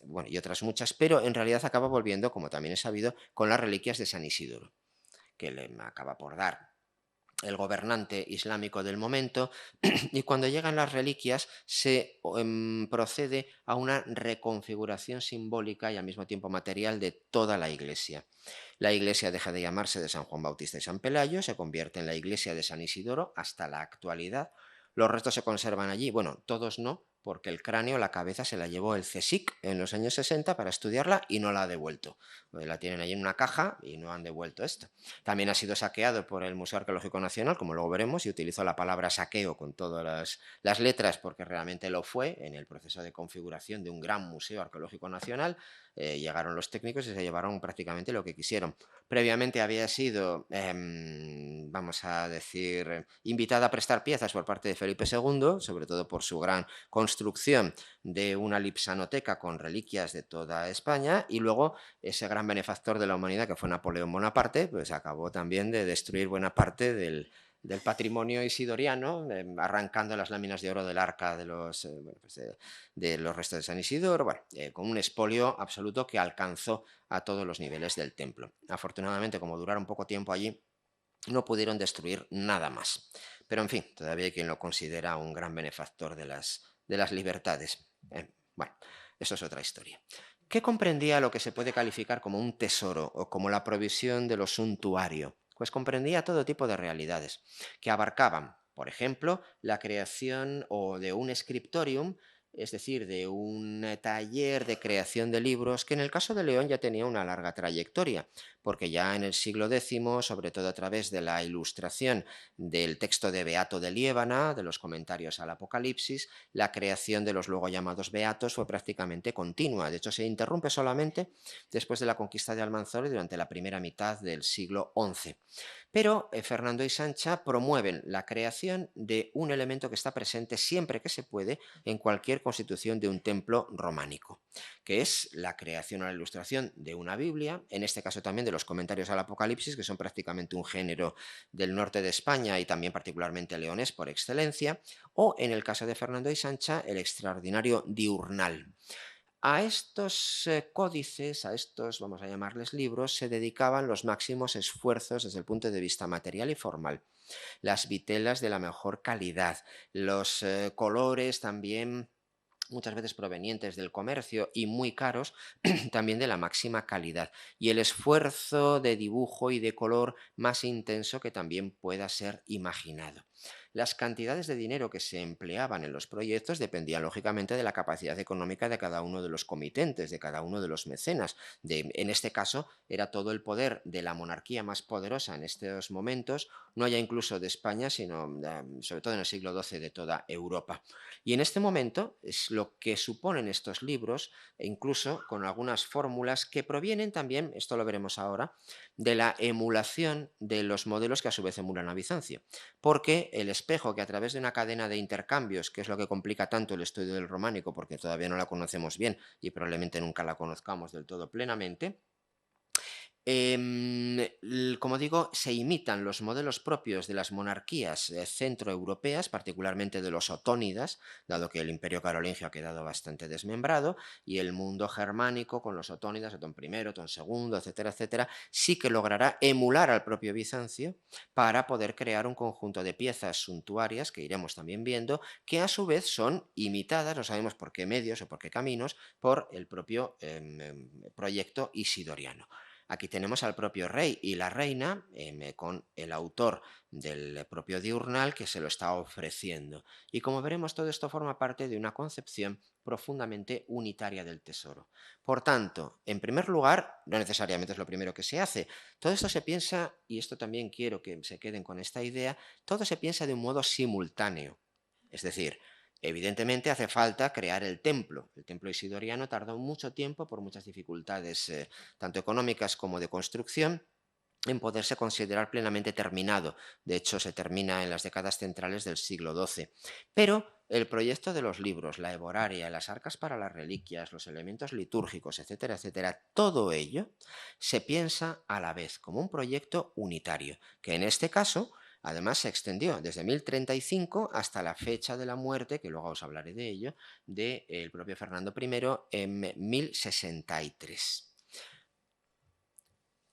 bueno, y otras muchas, pero en realidad acaba volviendo, como también es sabido, con las reliquias de San Isidoro, que le acaba por dar el gobernante islámico del momento, y cuando llegan las reliquias se procede a una reconfiguración simbólica y al mismo tiempo material de toda la iglesia. La iglesia deja de llamarse de San Juan Bautista y San Pelayo, se convierte en la iglesia de San Isidoro hasta la actualidad. Los restos se conservan allí, bueno, todos no, porque el cráneo, la cabeza, se la llevó el CSIC en los años 60 para estudiarla y no la ha devuelto. La tienen ahí en una caja y no han devuelto esto. También ha sido saqueado por el Museo Arqueológico Nacional, como luego veremos, y utilizo la palabra saqueo con todas las letras porque realmente lo fue en el proceso de configuración de un gran Museo Arqueológico Nacional. Llegaron los técnicos y se llevaron prácticamente lo que quisieron. Previamente había sido, vamos a decir, invitada a prestar piezas por parte de Felipe II, sobre todo por su gran construcción de una lipsanoteca con reliquias de toda España, y luego ese gran benefactor de la humanidad que fue Napoleón Bonaparte, pues acabó también de destruir buena parte del patrimonio isidoriano, arrancando las láminas de oro del arca de los restos de San Isidoro, bueno, con un expolio absoluto que alcanzó a todos los niveles del templo. Afortunadamente, como duraron poco tiempo allí, no pudieron destruir nada más. Pero en fin, todavía hay quien lo considera un gran benefactor de las libertades. Bueno, eso es otra historia. ¿Qué comprendía lo que se puede calificar como un tesoro o como la provisión de lo suntuario? Pues comprendía todo tipo de realidades que abarcaban, por ejemplo, la creación o de un scriptorium, es decir, de un taller de creación de libros que en el caso de León ya tenía una larga trayectoria, porque ya en el siglo X, sobre todo a través de la ilustración del texto de Beato de Liébana, de los comentarios al Apocalipsis, la creación de los luego llamados beatos fue prácticamente continua. De hecho, se interrumpe solamente después de la conquista de Almanzora y durante la primera mitad del siglo XI. Pero Fernando y Sancha promueven la creación de un elemento que está presente siempre que se puede en cualquier constitución de un templo románico, que es la creación o la ilustración de una Biblia, en este caso también de los comentarios al Apocalipsis, que son prácticamente un género del norte de España y también particularmente leonés por excelencia, o en el caso de Fernando y Sancha, el extraordinario diurnal. A estos códices, a estos, vamos a llamarles libros, se dedicaban los máximos esfuerzos desde el punto de vista material y formal. Las vitelas de la mejor calidad, los colores también muchas veces provenientes del comercio y muy caros, también de la máxima calidad. Y el esfuerzo de dibujo y de color más intenso que también pueda ser imaginado. Las cantidades de dinero que se empleaban en los proyectos dependían lógicamente de la capacidad económica de cada uno de los comitentes, de cada uno de los mecenas. En este caso era todo el poder de la monarquía más poderosa en estos momentos, no ya incluso de España, sino sobre todo en el siglo XII de toda Europa. Y en este momento es lo que suponen estos libros, e incluso con algunas fórmulas que provienen también, esto lo veremos ahora, de la emulación de los modelos que a su vez emulan a Bizancio. Porque el espejo que a través de una cadena de intercambios, que es lo que complica tanto el estudio del románico, porque todavía no la conocemos bien y probablemente nunca la conozcamos del todo plenamente, como digo, se imitan los modelos propios de las monarquías centroeuropeas, particularmente de los otónidas, dado que el imperio carolingio ha quedado bastante desmembrado, y el mundo germánico con los otónidas, Otón I, Otón II, etcétera, etcétera, sí que logrará emular al propio Bizancio para poder crear un conjunto de piezas suntuarias, que iremos también viendo, que a su vez son imitadas, no sabemos por qué medios o por qué caminos, por el propio proyecto isidoriano. Aquí tenemos al propio rey y la reina con el autor del propio diurnal que se lo está ofreciendo. Y como veremos, todo esto forma parte de una concepción profundamente unitaria del tesoro. Por tanto, en primer lugar, no necesariamente es lo primero que se hace. Todo esto se piensa, y esto también quiero que se queden con esta idea, todo se piensa de un modo simultáneo. Es decir, Evidentemente hace falta crear el templo. El templo isidoriano tardó mucho tiempo por muchas dificultades, tanto económicas como de construcción, en poderse considerar plenamente terminado. De hecho, se termina en las décadas centrales del siglo XII. Pero el proyecto de los libros, la heboraria, las arcas para las reliquias, los elementos litúrgicos, etcétera, etcétera, todo ello se piensa a la vez como un proyecto unitario, que en este caso además se extendió desde 1035 hasta la fecha de la muerte, que luego os hablaré de ello, del propio Fernando I en 1063.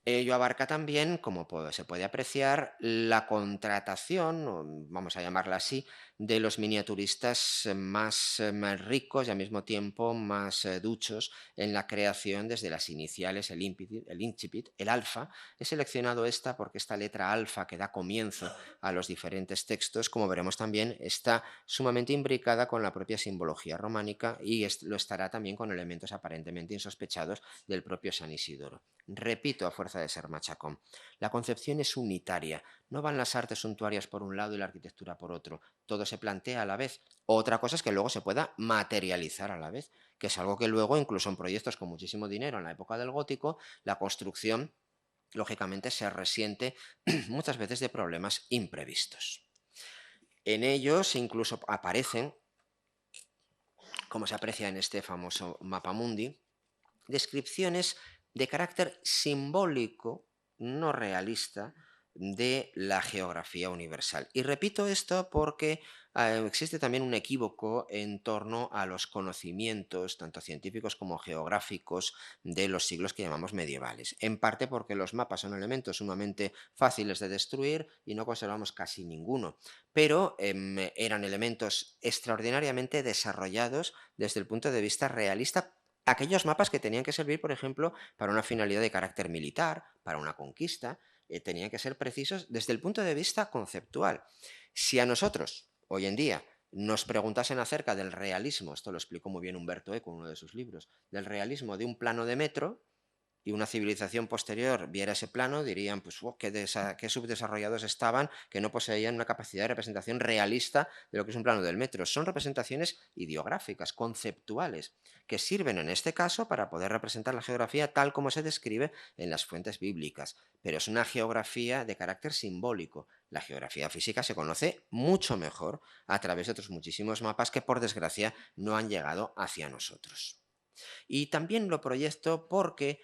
Ello abarca también, como se puede apreciar, la contratación, o vamos a llamarla así, de los miniaturistas más ricos y al mismo tiempo más duchos en la creación desde las iniciales, el incipit, el alfa. He seleccionado esta porque esta letra alfa que da comienzo a los diferentes textos, como veremos también, está sumamente imbricada con la propia simbología románica y lo estará también con elementos aparentemente insospechados del propio San Isidoro. Repito, a fuerza de ser machacón, la concepción es unitaria, no van las artes suntuarias por un lado y la arquitectura por otro, todo se plantea a la vez. Otra cosa es que luego se pueda materializar a la vez, que es algo que luego, incluso en proyectos con muchísimo dinero en la época del gótico, la construcción, lógicamente, se resiente muchas veces de problemas imprevistos. En ellos incluso aparecen, como se aprecia en este famoso mapamundi, descripciones de carácter simbólico, no realista, de la geografía universal. Y repito esto porque existe también un equívoco en torno a los conocimientos, tanto científicos como geográficos, de los siglos que llamamos medievales. En parte porque los mapas son elementos sumamente fáciles de destruir y no conservamos casi ninguno, pero eran elementos extraordinariamente desarrollados desde el punto de vista realista. Aquellos mapas que tenían que servir, por ejemplo, para una finalidad de carácter militar, para una conquista, tenían que ser precisos desde el punto de vista conceptual. Si a nosotros, hoy en día, nos preguntasen acerca del realismo, esto lo explicó muy bien Humberto Eco en uno de sus libros, del realismo de un plano de metro, y una civilización posterior viera ese plano, dirían, pues, wow, qué subdesarrollados estaban, que no poseían una capacidad de representación realista de lo que es un plano del metro. Son representaciones ideográficas, conceptuales, que sirven en este caso para poder representar la geografía tal como se describe en las fuentes bíblicas, pero es una geografía de carácter simbólico. La geografía física se conoce mucho mejor a través de otros muchísimos mapas que, por desgracia, no han llegado hacia nosotros. Y también lo proyecto porque,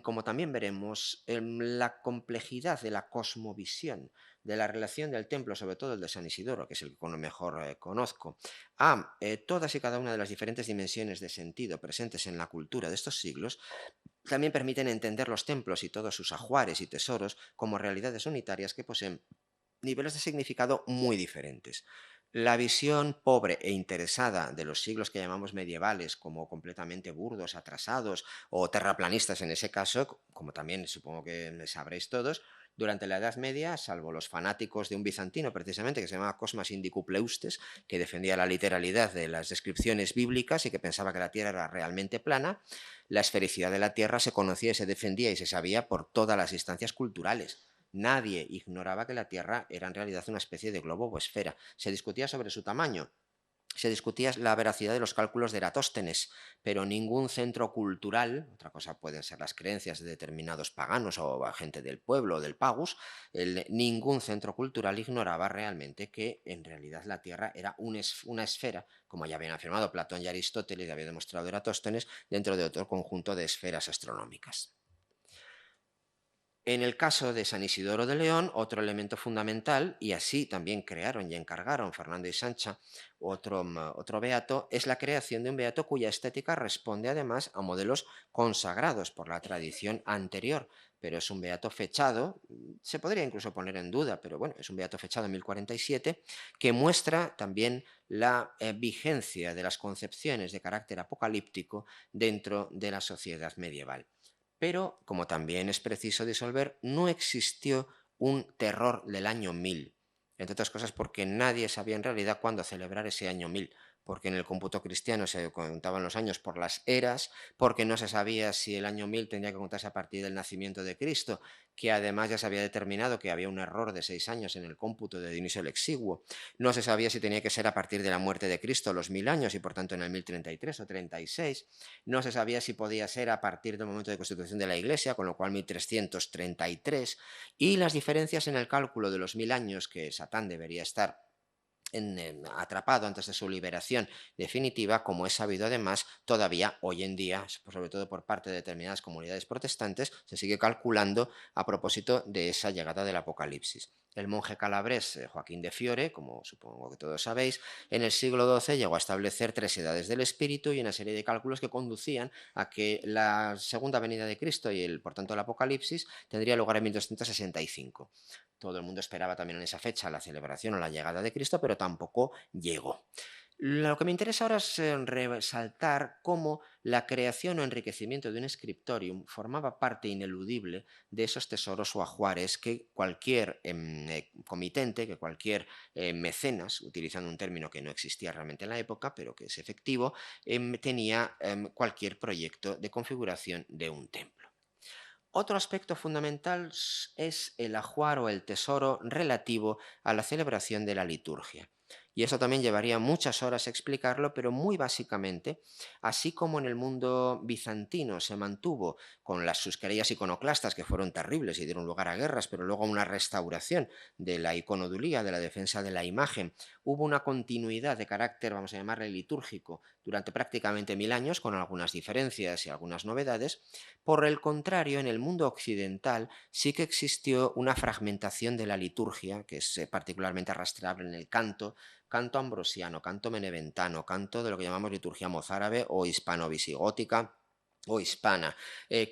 como también veremos, la complejidad de la cosmovisión, de la relación del templo, sobre todo el de San Isidoro, que es el que mejor conozco, a todas y cada una de las diferentes dimensiones de sentido presentes en la cultura de estos siglos, también permiten entender los templos y todos sus ajuares y tesoros como realidades unitarias que poseen niveles de significado muy diferentes. La visión pobre e interesada de los siglos que llamamos medievales como completamente burdos, atrasados o terraplanistas en ese caso, como también supongo que sabréis todos, durante la Edad Media, salvo los fanáticos de un bizantino precisamente que se llamaba Cosmas Indicupleustes, que defendía la literalidad de las descripciones bíblicas y que pensaba que la Tierra era realmente plana, la esfericidad de la Tierra se conocía y se defendía y se sabía por todas las instancias culturales. Nadie ignoraba que la Tierra era en realidad una especie de globo o esfera. Se discutía sobre su tamaño, se discutía la veracidad de los cálculos de Eratóstenes, pero ningún centro cultural, otra cosa pueden ser las creencias de determinados paganos o gente del pueblo o del pagus, ningún centro cultural ignoraba realmente que en realidad la Tierra era una esfera, como ya habían afirmado Platón y Aristóteles y había demostrado Eratóstenes, dentro de otro conjunto de esferas astronómicas. En el caso de San Isidoro de León, otro elemento fundamental, y así también crearon y encargaron Fernando y Sancha, otro beato, es la creación de un beato cuya estética responde además a modelos consagrados por la tradición anterior, pero es un beato fechado, se podría incluso poner en duda, pero bueno, es un beato fechado en 1047, que muestra también la vigencia de las concepciones de carácter apocalíptico dentro de la sociedad medieval. Pero, como también es preciso disolver, no existió un terror del año 1000, entre otras cosas porque nadie sabía en realidad cuándo celebrar ese año 1000. porque en el cómputo cristiano se contaban los años por las eras, porque no se sabía si el año 1000 tendría que contarse a partir del nacimiento de Cristo, que además ya se había determinado que había un error de 6 años en el cómputo de Dionisio el Exiguo. No se sabía si tenía que ser a partir de la muerte de Cristo, los 1000 años, y por tanto en el 1033 o 36. No se sabía si podía ser a partir del momento de constitución de la Iglesia, con lo cual 1333. Y las diferencias en el cálculo de los 1000 años que Satán debería estar atrapado antes de su liberación definitiva, como es sabido además, todavía hoy en día, sobre todo por parte de determinadas comunidades protestantes, se sigue calculando a propósito de esa llegada del Apocalipsis. El monje calabrés Joaquín de Fiore, como supongo que todos sabéis, en el siglo XII llegó a establecer 3 edades del espíritu y una serie de cálculos que conducían a que la segunda venida de Cristo y por tanto el Apocalipsis tendría lugar en 1265. Todo el mundo esperaba también en esa fecha la celebración o la llegada de Cristo, pero tampoco llegó. Lo que me interesa ahora es resaltar cómo la creación o enriquecimiento de un scriptorium formaba parte ineludible de esos tesoros o ajuares que cualquier comitente, que cualquier mecenas, utilizando un término que no existía realmente en la época, pero que es efectivo, tenía cualquier proyecto de configuración de un templo. Otro aspecto fundamental es el ajuar o el tesoro relativo a la celebración de la liturgia. Y eso también llevaría muchas horas explicarlo, pero muy básicamente, así como en el mundo bizantino se mantuvo con sus querellas iconoclastas, que fueron terribles y dieron lugar a guerras, pero luego una restauración de la iconodulía, de la defensa de la imagen, hubo una continuidad de carácter, vamos a llamarle litúrgico, durante prácticamente 1000 años, con algunas diferencias y algunas novedades. Por el contrario, en el mundo occidental sí que existió una fragmentación de la liturgia, que es particularmente arrastrable en el canto, canto ambrosiano, canto beneventano, canto de lo que llamamos liturgia mozárabe o hispano-visigótica o hispana,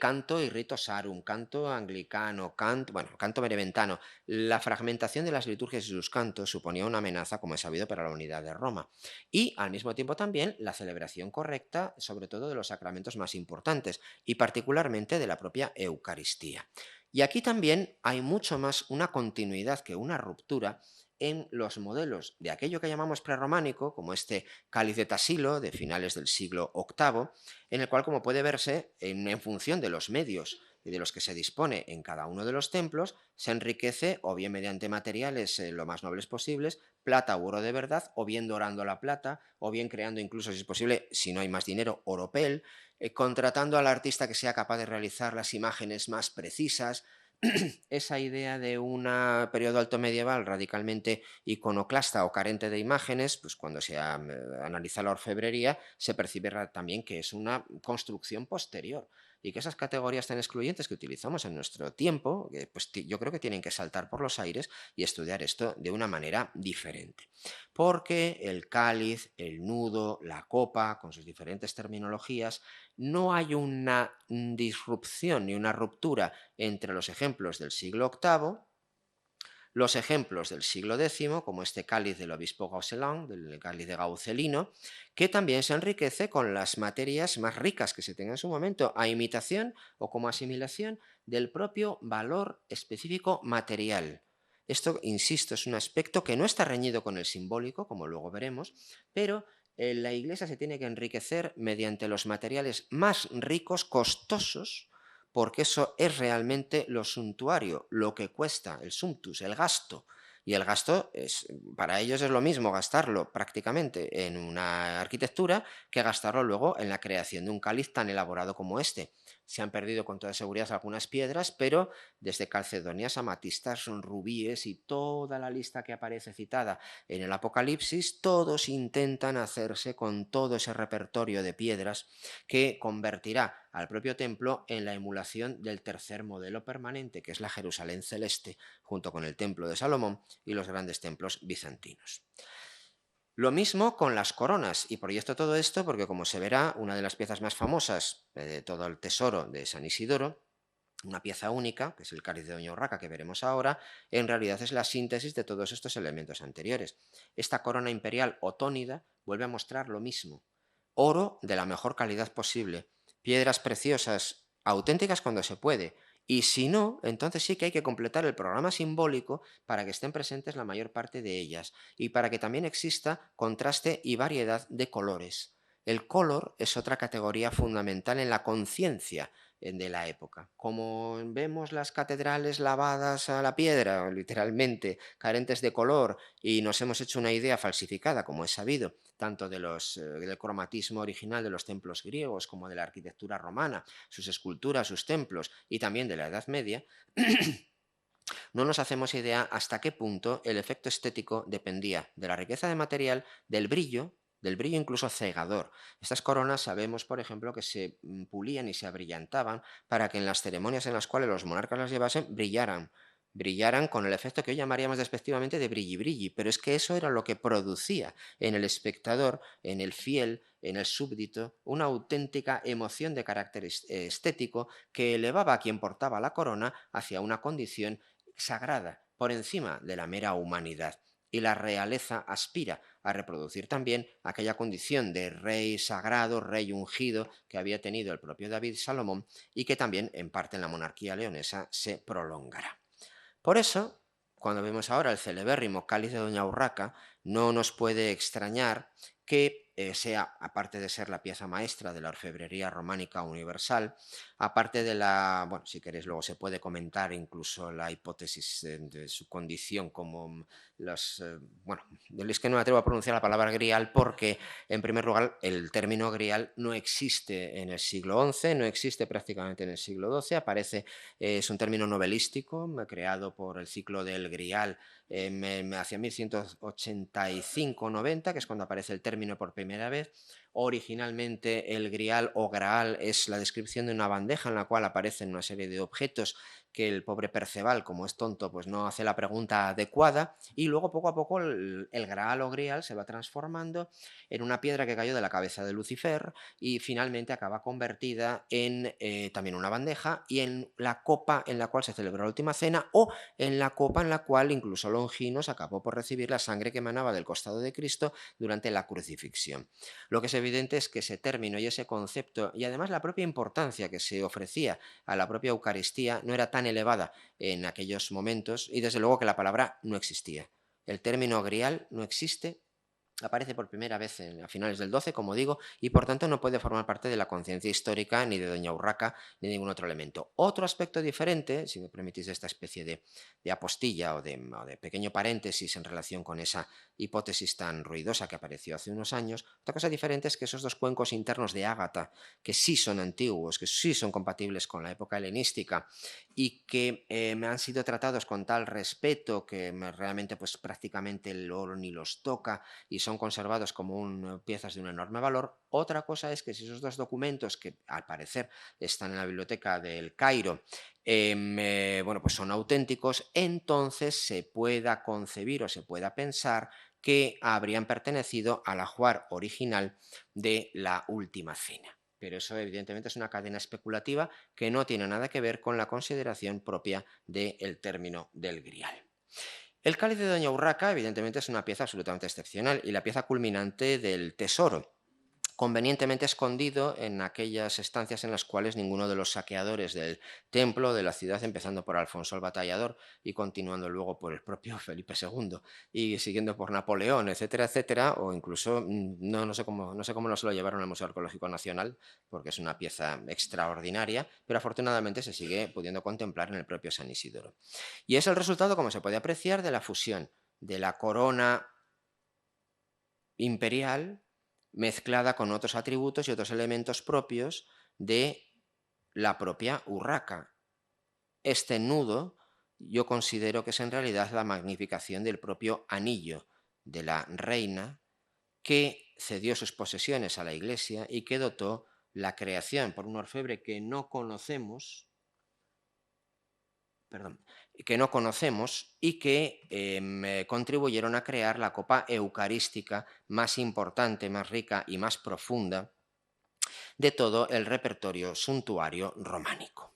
canto y rito sarum, canto anglicano, canto beneventano. La fragmentación de las liturgias y sus cantos suponía una amenaza, como es sabido, para la unidad de Roma. Y al mismo tiempo también la celebración correcta, sobre todo de los sacramentos más importantes y particularmente de la propia Eucaristía. Y aquí también hay mucho más una continuidad que una ruptura en los modelos de aquello que llamamos prerrománico, como este cáliz de Tasilo de finales del siglo VIII, en el cual, como puede verse, en función de los medios y de los que se dispone en cada uno de los templos, se enriquece o bien mediante materiales lo más nobles posibles, plata u oro de verdad, o bien dorando la plata, o bien creando incluso, si es posible, si no hay más dinero, oropel, contratando al artista que sea capaz de realizar las imágenes más precisas. Esa idea de un periodo alto medieval radicalmente iconoclasta o carente de imágenes, pues cuando se analiza la orfebrería se percibe también que es una construcción posterior y que esas categorías tan excluyentes que utilizamos en nuestro tiempo, pues yo creo que tienen que saltar por los aires y estudiar esto de una manera diferente. Porque el cáliz, el nudo, la copa, con sus diferentes terminologías, no hay una disrupción ni una ruptura entre los ejemplos del siglo VIII, los ejemplos del siglo X, como este cáliz del obispo Gaucelin, del cáliz de Gaucelino, que también se enriquece con las materias más ricas que se tengan en su momento, a imitación o como asimilación del propio valor específico material. Esto, insisto, es un aspecto que no está reñido con el simbólico, como luego veremos, pero la Iglesia se tiene que enriquecer mediante los materiales más ricos, costosos, porque eso es realmente lo suntuario, lo que cuesta, el sumptus, el gasto. Y el gasto para ellos es lo mismo gastarlo prácticamente en una arquitectura que gastarlo luego en la creación de un cáliz tan elaborado como este. Se han perdido con toda seguridad algunas piedras, pero desde calcedonias, amatistas, rubíes y toda la lista que aparece citada en el Apocalipsis, todos intentan hacerse con todo ese repertorio de piedras que convertirá al propio templo en la emulación del tercer modelo permanente, que es la Jerusalén celeste, junto con el templo de Salomón y los grandes templos bizantinos. Lo mismo con las coronas, y proyecto todo esto porque, como se verá, una de las piezas más famosas de todo el tesoro de San Isidoro, una pieza única, que es el cáliz de Doña Urraca que veremos ahora, en realidad es la síntesis de todos estos elementos anteriores. Esta corona imperial otónida vuelve a mostrar lo mismo. Oro de la mejor calidad posible, piedras preciosas, auténticas cuando se puede, Y si no, entonces sí que hay que completar el programa simbólico para que estén presentes la mayor parte de ellas y para que también exista contraste y variedad de colores. El color es otra categoría fundamental en la conciencia de la época. Como vemos las catedrales lavadas a la piedra, literalmente, carentes de color, y nos hemos hecho una idea falsificada, como es sabido, tanto del cromatismo original de los templos griegos como de la arquitectura romana, sus esculturas, sus templos y también de la Edad Media, no nos hacemos idea hasta qué punto el efecto estético dependía de la riqueza de material, del brillo incluso cegador. Estas coronas sabemos, por ejemplo, que se pulían y se abrillantaban para que en las ceremonias en las cuales los monarcas las llevasen brillaran con el efecto que hoy llamaríamos despectivamente de brilli brilli, pero es que eso era lo que producía en el espectador, en el fiel, en el súbdito, una auténtica emoción de carácter estético que elevaba a quien portaba la corona hacia una condición sagrada, por encima de la mera humanidad. Y la realeza aspira a reproducir también aquella condición de rey sagrado, rey ungido que había tenido el propio David Salomón y que también en parte en la monarquía leonesa se prolongará. Por eso, cuando vemos ahora el celebérrimo Cáliz de Doña Urraca, no nos puede extrañar que sea, aparte de ser la pieza maestra de la orfebrería románica universal, aparte de la, bueno, si queréis luego se puede comentar incluso la hipótesis de su condición como bueno, es que no me atrevo a pronunciar la palabra grial porque, en primer lugar, el término grial no existe en el siglo XI, no existe prácticamente en el siglo XII, aparece, es un término novelístico creado por el ciclo del Grial hacia 1185-90, que es cuando aparece el término por primera vez. Originalmente el grial o graal es la descripción de una bandeja en la cual aparecen una serie de objetos que el pobre Perceval, como es tonto, pues no hace la pregunta adecuada, y luego poco a poco el graal o grial se va transformando en una piedra que cayó de la cabeza de Lucifer y finalmente acaba convertida en también una bandeja y en la copa en la cual se celebró la última cena, o en la copa en la cual incluso Longinos acabó por recibir la sangre que emanaba del costado de Cristo durante la crucifixión. Lo que es evidente es que ese término y ese concepto, y además la propia importancia que se ofrecía a la propia Eucaristía, no era tan elevada en aquellos momentos, y desde luego que la palabra no existía. El término grial no existe, aparece por primera vez a finales del XII, como digo, y por tanto no puede formar parte de la conciencia histórica ni de Doña Urraca ni de ningún otro elemento. Otro aspecto diferente, si me permitís esta especie de apostilla o de pequeño paréntesis en relación con esa hipótesis tan ruidosa que apareció hace unos años, otra cosa diferente es que esos dos cuencos internos de Ágata, que sí son antiguos, que sí son compatibles con la época helenística y que me han sido tratados con tal respeto que realmente pues prácticamente el oro ni los toca y son conservados como piezas de un enorme valor. Otra cosa es que si esos dos documentos, que al parecer están en la biblioteca del Cairo, bueno, pues son auténticos, entonces se pueda concebir o se pueda pensar que habrían pertenecido al ajuar original de la Última Cena. Pero eso evidentemente es una cadena especulativa que no tiene nada que ver con la consideración propia del término del grial. El cáliz de Doña Urraca, evidentemente, es una pieza absolutamente excepcional y la pieza culminante del tesoro, convenientemente escondido en aquellas estancias en las cuales ninguno de los saqueadores del templo de la ciudad, empezando por Alfonso el Batallador y continuando luego por el propio Felipe II y siguiendo por Napoleón, etcétera, etcétera, o incluso, no sé cómo no se lo llevaron al Museo Arqueológico Nacional, porque es una pieza extraordinaria, pero afortunadamente se sigue pudiendo contemplar en el propio San Isidoro. Y es el resultado, como se puede apreciar, de la fusión de la corona imperial mezclada con otros atributos y otros elementos propios de la propia Urraca. Este nudo yo considero que es en realidad la magnificación del propio anillo de la reina, que cedió sus posesiones a la Iglesia y que dotó la creación por un orfebre que no conocemos y que contribuyeron a crear la copa eucarística más importante, más rica y más profunda de todo el repertorio suntuario románico.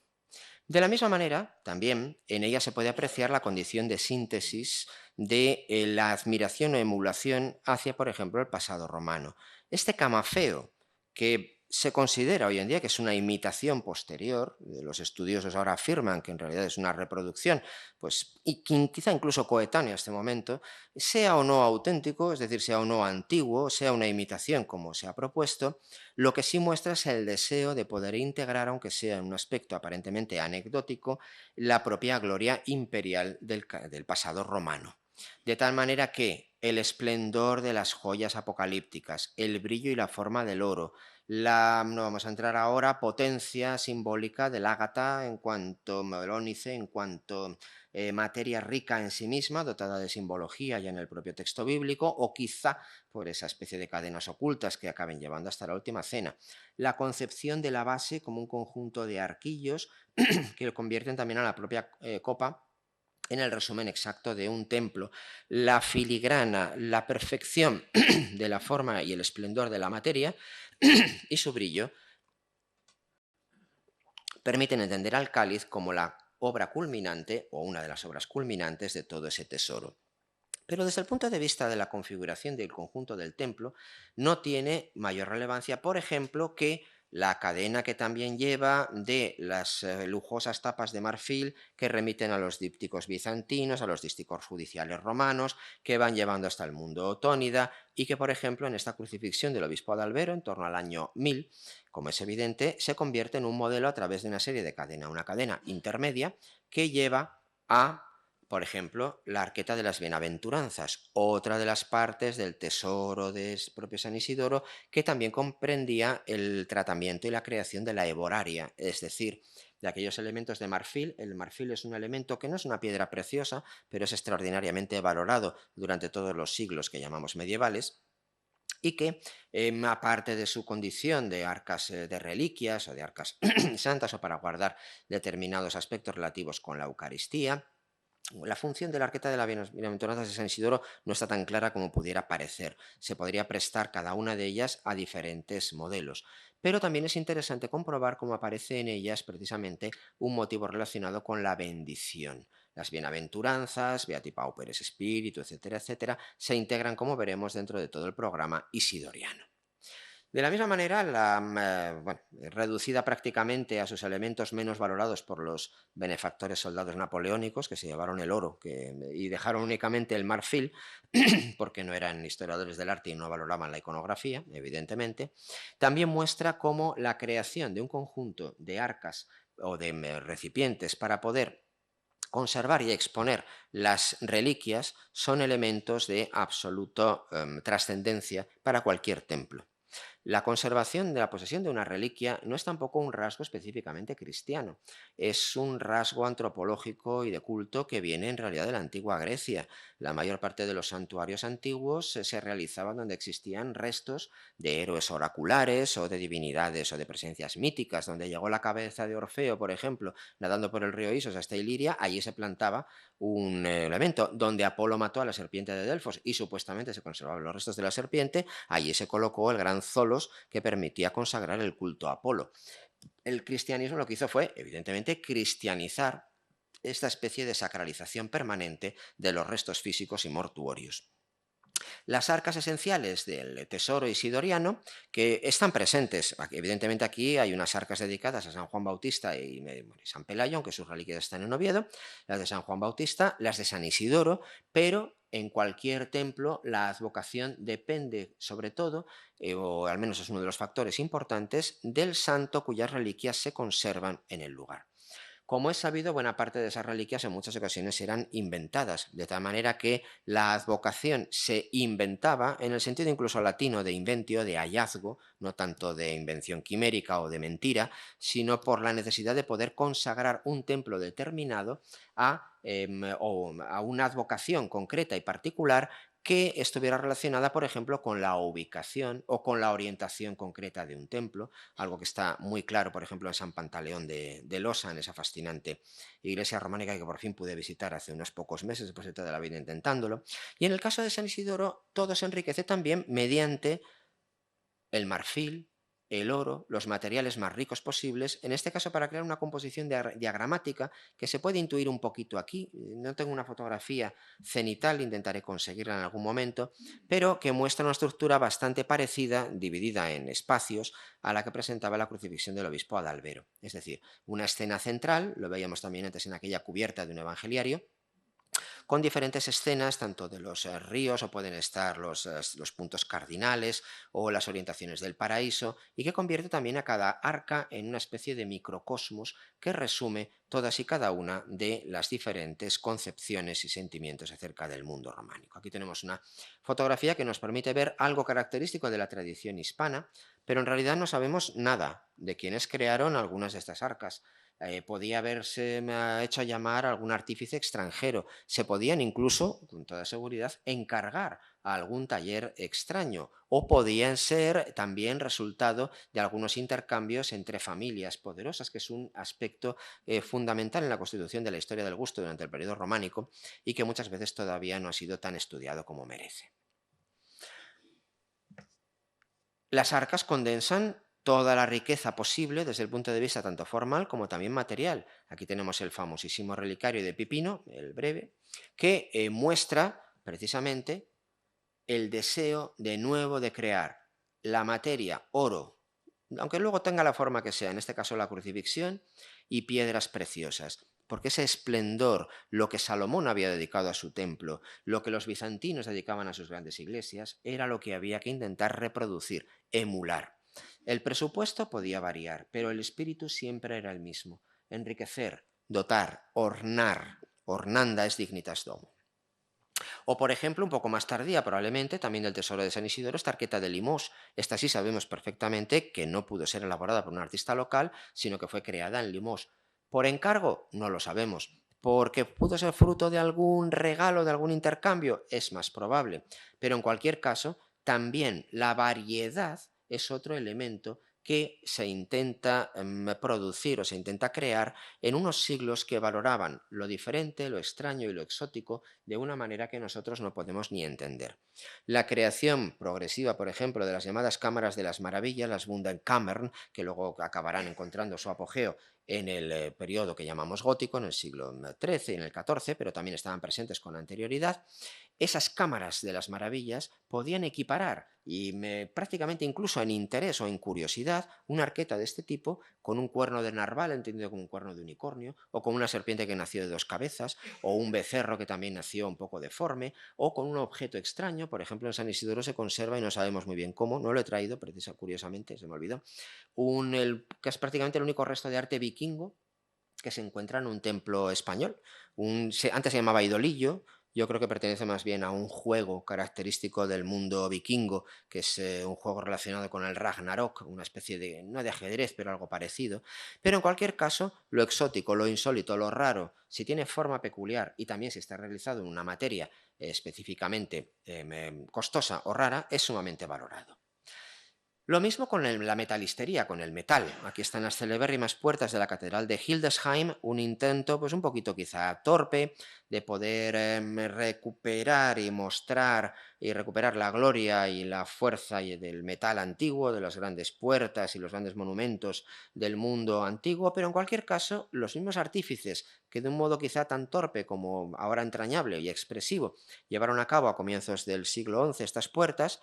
De la misma manera, también en ella se puede apreciar la condición de síntesis de la admiración o emulación hacia, por ejemplo, el pasado romano. Este camafeo, que se considera hoy en día que es una imitación posterior, los estudiosos ahora afirman que en realidad es una reproducción, pues, y quizá incluso coetánea a este momento, sea o no auténtico, es decir, sea o no antiguo, sea una imitación como se ha propuesto, lo que sí muestra es el deseo de poder integrar, aunque sea en un aspecto aparentemente anecdótico, la propia gloria imperial del pasado romano. De tal manera que el esplendor de las joyas apocalípticas, el brillo y la forma del oro, no vamos a entrar ahora, potencia simbólica del ágata en cuanto melónice, en cuanto materia rica en sí misma, dotada de simbología ya en el propio texto bíblico, o quizá por esa especie de cadenas ocultas que acaben llevando hasta la última cena. La concepción de la base como un conjunto de arquillos que convierten también a la propia copa en el resumen exacto de un templo. La filigrana, la perfección de la forma y el esplendor de la materia y su brillo permiten entender al cáliz como la obra culminante o una de las obras culminantes de todo ese tesoro. Pero desde el punto de vista de la configuración del conjunto del templo, no tiene mayor relevancia, por ejemplo, que la cadena que también lleva de las lujosas tapas de marfil que remiten a los dípticos bizantinos, a los dípticos judiciales romanos, que van llevando hasta el mundo otónida y que, por ejemplo, en esta crucifixión del obispo Adalbero, en torno al año 1000, como es evidente, se convierte en un modelo a través de una serie de cadenas, una cadena intermedia que lleva a, por ejemplo, la arqueta de las bienaventuranzas, otra de las partes del tesoro de propio San Isidoro, que también comprendía el tratamiento y la creación de la heboraria, es decir, de aquellos elementos de marfil. El marfil es un elemento que no es una piedra preciosa, pero es extraordinariamente valorado durante todos los siglos que llamamos medievales, y que, aparte de su condición de arcas de reliquias o de arcas santas o para guardar determinados aspectos relativos con la Eucaristía, la función de la arqueta de la bienaventuranza de San Isidoro no está tan clara como pudiera parecer. Se podría prestar cada una de ellas a diferentes modelos. Pero también es interesante comprobar cómo aparece en ellas precisamente un motivo relacionado con la bendición. Las bienaventuranzas, Beati Pauperes Spiritu, etcétera, etcétera, se integran, como veremos, dentro de todo el programa isidoriano. De la misma manera, reducida prácticamente a sus elementos menos valorados por los benefactores soldados napoleónicos, que se llevaron el oro y dejaron únicamente el marfil, porque no eran historiadores del arte y no valoraban la iconografía, evidentemente, también muestra cómo la creación de un conjunto de arcas o de recipientes para poder conservar y exponer las reliquias son elementos de absoluta trascendencia para cualquier templo. La conservación de la posesión de una reliquia no es tampoco un rasgo específicamente cristiano, es un rasgo antropológico y de culto que viene en realidad de la antigua Grecia. La mayor parte de los santuarios antiguos se realizaban donde existían restos de héroes oraculares o de divinidades o de presencias míticas. Donde llegó la cabeza de Orfeo, por ejemplo, nadando por el río Isos hasta Iliria, allí se plantaba un elemento. Donde Apolo mató a la serpiente de Delfos y supuestamente se conservaban los restos de la serpiente, allí se colocó el gran Zolos que permitía consagrar el culto a Apolo. El cristianismo lo que hizo fue, evidentemente, cristianizar esta especie de sacralización permanente de los restos físicos y mortuorios. Las arcas esenciales del tesoro isidoriano que están presentes. Evidentemente aquí hay unas arcas dedicadas a San Juan Bautista y San Pelayo, aunque sus reliquias están en Oviedo, las de San Juan Bautista, las de San Isidoro, pero en cualquier templo la advocación depende sobre todo, o al menos es uno de los factores importantes, del santo cuyas reliquias se conservan en el lugar. Como es sabido, buena parte de esas reliquias en muchas ocasiones eran inventadas, de tal manera que la advocación se inventaba en el sentido incluso latino de inventio, de hallazgo, no tanto de invención quimérica o de mentira, sino por la necesidad de poder consagrar un templo determinado o a una advocación concreta y particular que estuviera relacionada, por ejemplo, con la ubicación o con la orientación concreta de un templo, algo que está muy claro, por ejemplo, en San Pantaleón de Losa, en esa fascinante iglesia románica que por fin pude visitar hace unos pocos meses, después de toda la vida intentándolo. Y en el caso de San Isidoro, todo se enriquece también mediante el marfil, el oro, los materiales más ricos posibles, en este caso para crear una composición diagramática que se puede intuir un poquito aquí. No tengo una fotografía cenital, intentaré conseguirla en algún momento, pero que muestra una estructura bastante parecida, dividida en espacios, a la que presentaba la crucifixión del obispo Adalbero. Es decir, una escena central, lo veíamos también antes en aquella cubierta de un evangeliario, con diferentes escenas, tanto de los ríos, o pueden estar los puntos cardinales o las orientaciones del paraíso, y que convierte también a cada arca en una especie de microcosmos que resume todas y cada una de las diferentes concepciones y sentimientos acerca del mundo románico. Aquí tenemos una fotografía que nos permite ver algo característico de la tradición hispana, pero en realidad no sabemos nada de quiénes crearon algunas de estas arcas. Podía haberse hecho llamar a algún artífice extranjero. Se podían incluso, con toda seguridad, encargar a algún taller extraño, o podían ser también resultado de algunos intercambios entre familias poderosas, que es un aspecto fundamental en la constitución de la historia del gusto durante el periodo románico y que muchas veces todavía no ha sido tan estudiado como merece. Las arcas condensan toda la riqueza posible desde el punto de vista tanto formal como también material. Aquí tenemos el famosísimo relicario de Pipino, el breve, que muestra precisamente el deseo de nuevo de crear la materia oro, aunque luego tenga la forma que sea, en este caso la crucifixión, y piedras preciosas. Porque ese esplendor, lo que Salomón había dedicado a su templo, lo que los bizantinos dedicaban a sus grandes iglesias, era lo que había que intentar reproducir, emular. El presupuesto podía variar, pero el espíritu siempre era el mismo: enriquecer, dotar, ornar. Ornanda es dignitas domo. O, por ejemplo, un poco más tardía, probablemente, también del Tesoro de San Isidoro, esta arqueta de Limos. Esta sí sabemos perfectamente que no pudo ser elaborada por un artista local, sino que fue creada en Limos. ¿Por encargo? No lo sabemos. ¿Porque pudo ser fruto de algún regalo, de algún intercambio? Es más probable. Pero en cualquier caso, también la variedad es otro elemento que se intenta producir o se intenta crear en unos siglos que valoraban lo diferente, lo extraño y lo exótico de una manera que nosotros no podemos ni entender. La creación progresiva, por ejemplo, de las llamadas cámaras de las maravillas, las Wunderkammern, que luego acabarán encontrando su apogeo en el periodo que llamamos gótico, en el siglo XIII y en el XIV, pero también estaban presentes con anterioridad. Esas cámaras de las maravillas podían equiparar, y prácticamente incluso en interés o en curiosidad, una arqueta de este tipo con un cuerno de narval, entendido como un cuerno de unicornio, o con una serpiente que nació de dos cabezas, o un becerro que también nació un poco deforme, o con un objeto extraño. Por ejemplo, en San Isidoro se conserva, y no sabemos muy bien cómo, no lo he traído, curiosamente, se me olvidó, que es prácticamente el único resto de arte vikingo que se encuentra en un templo español. Antes se llamaba idolillo. Yo creo que pertenece más bien a un juego característico del mundo vikingo, que es un juego relacionado con el Ragnarok, una especie de, no de ajedrez, pero algo parecido. Pero en cualquier caso, lo exótico, lo insólito, lo raro, si tiene forma peculiar y también si está realizado en una materia específicamente costosa o rara, es sumamente valorado. Lo mismo con la metalistería, con el metal. Aquí están las celebérrimas puertas de la Catedral de Hildesheim, un intento, pues un poquito quizá torpe, de poder recuperar y mostrar y recuperar la gloria y la fuerza del metal antiguo, de las grandes puertas y los grandes monumentos del mundo antiguo, pero en cualquier caso, los mismos artífices que de un modo quizá tan torpe como ahora entrañable y expresivo llevaron a cabo a comienzos del siglo XI estas puertas,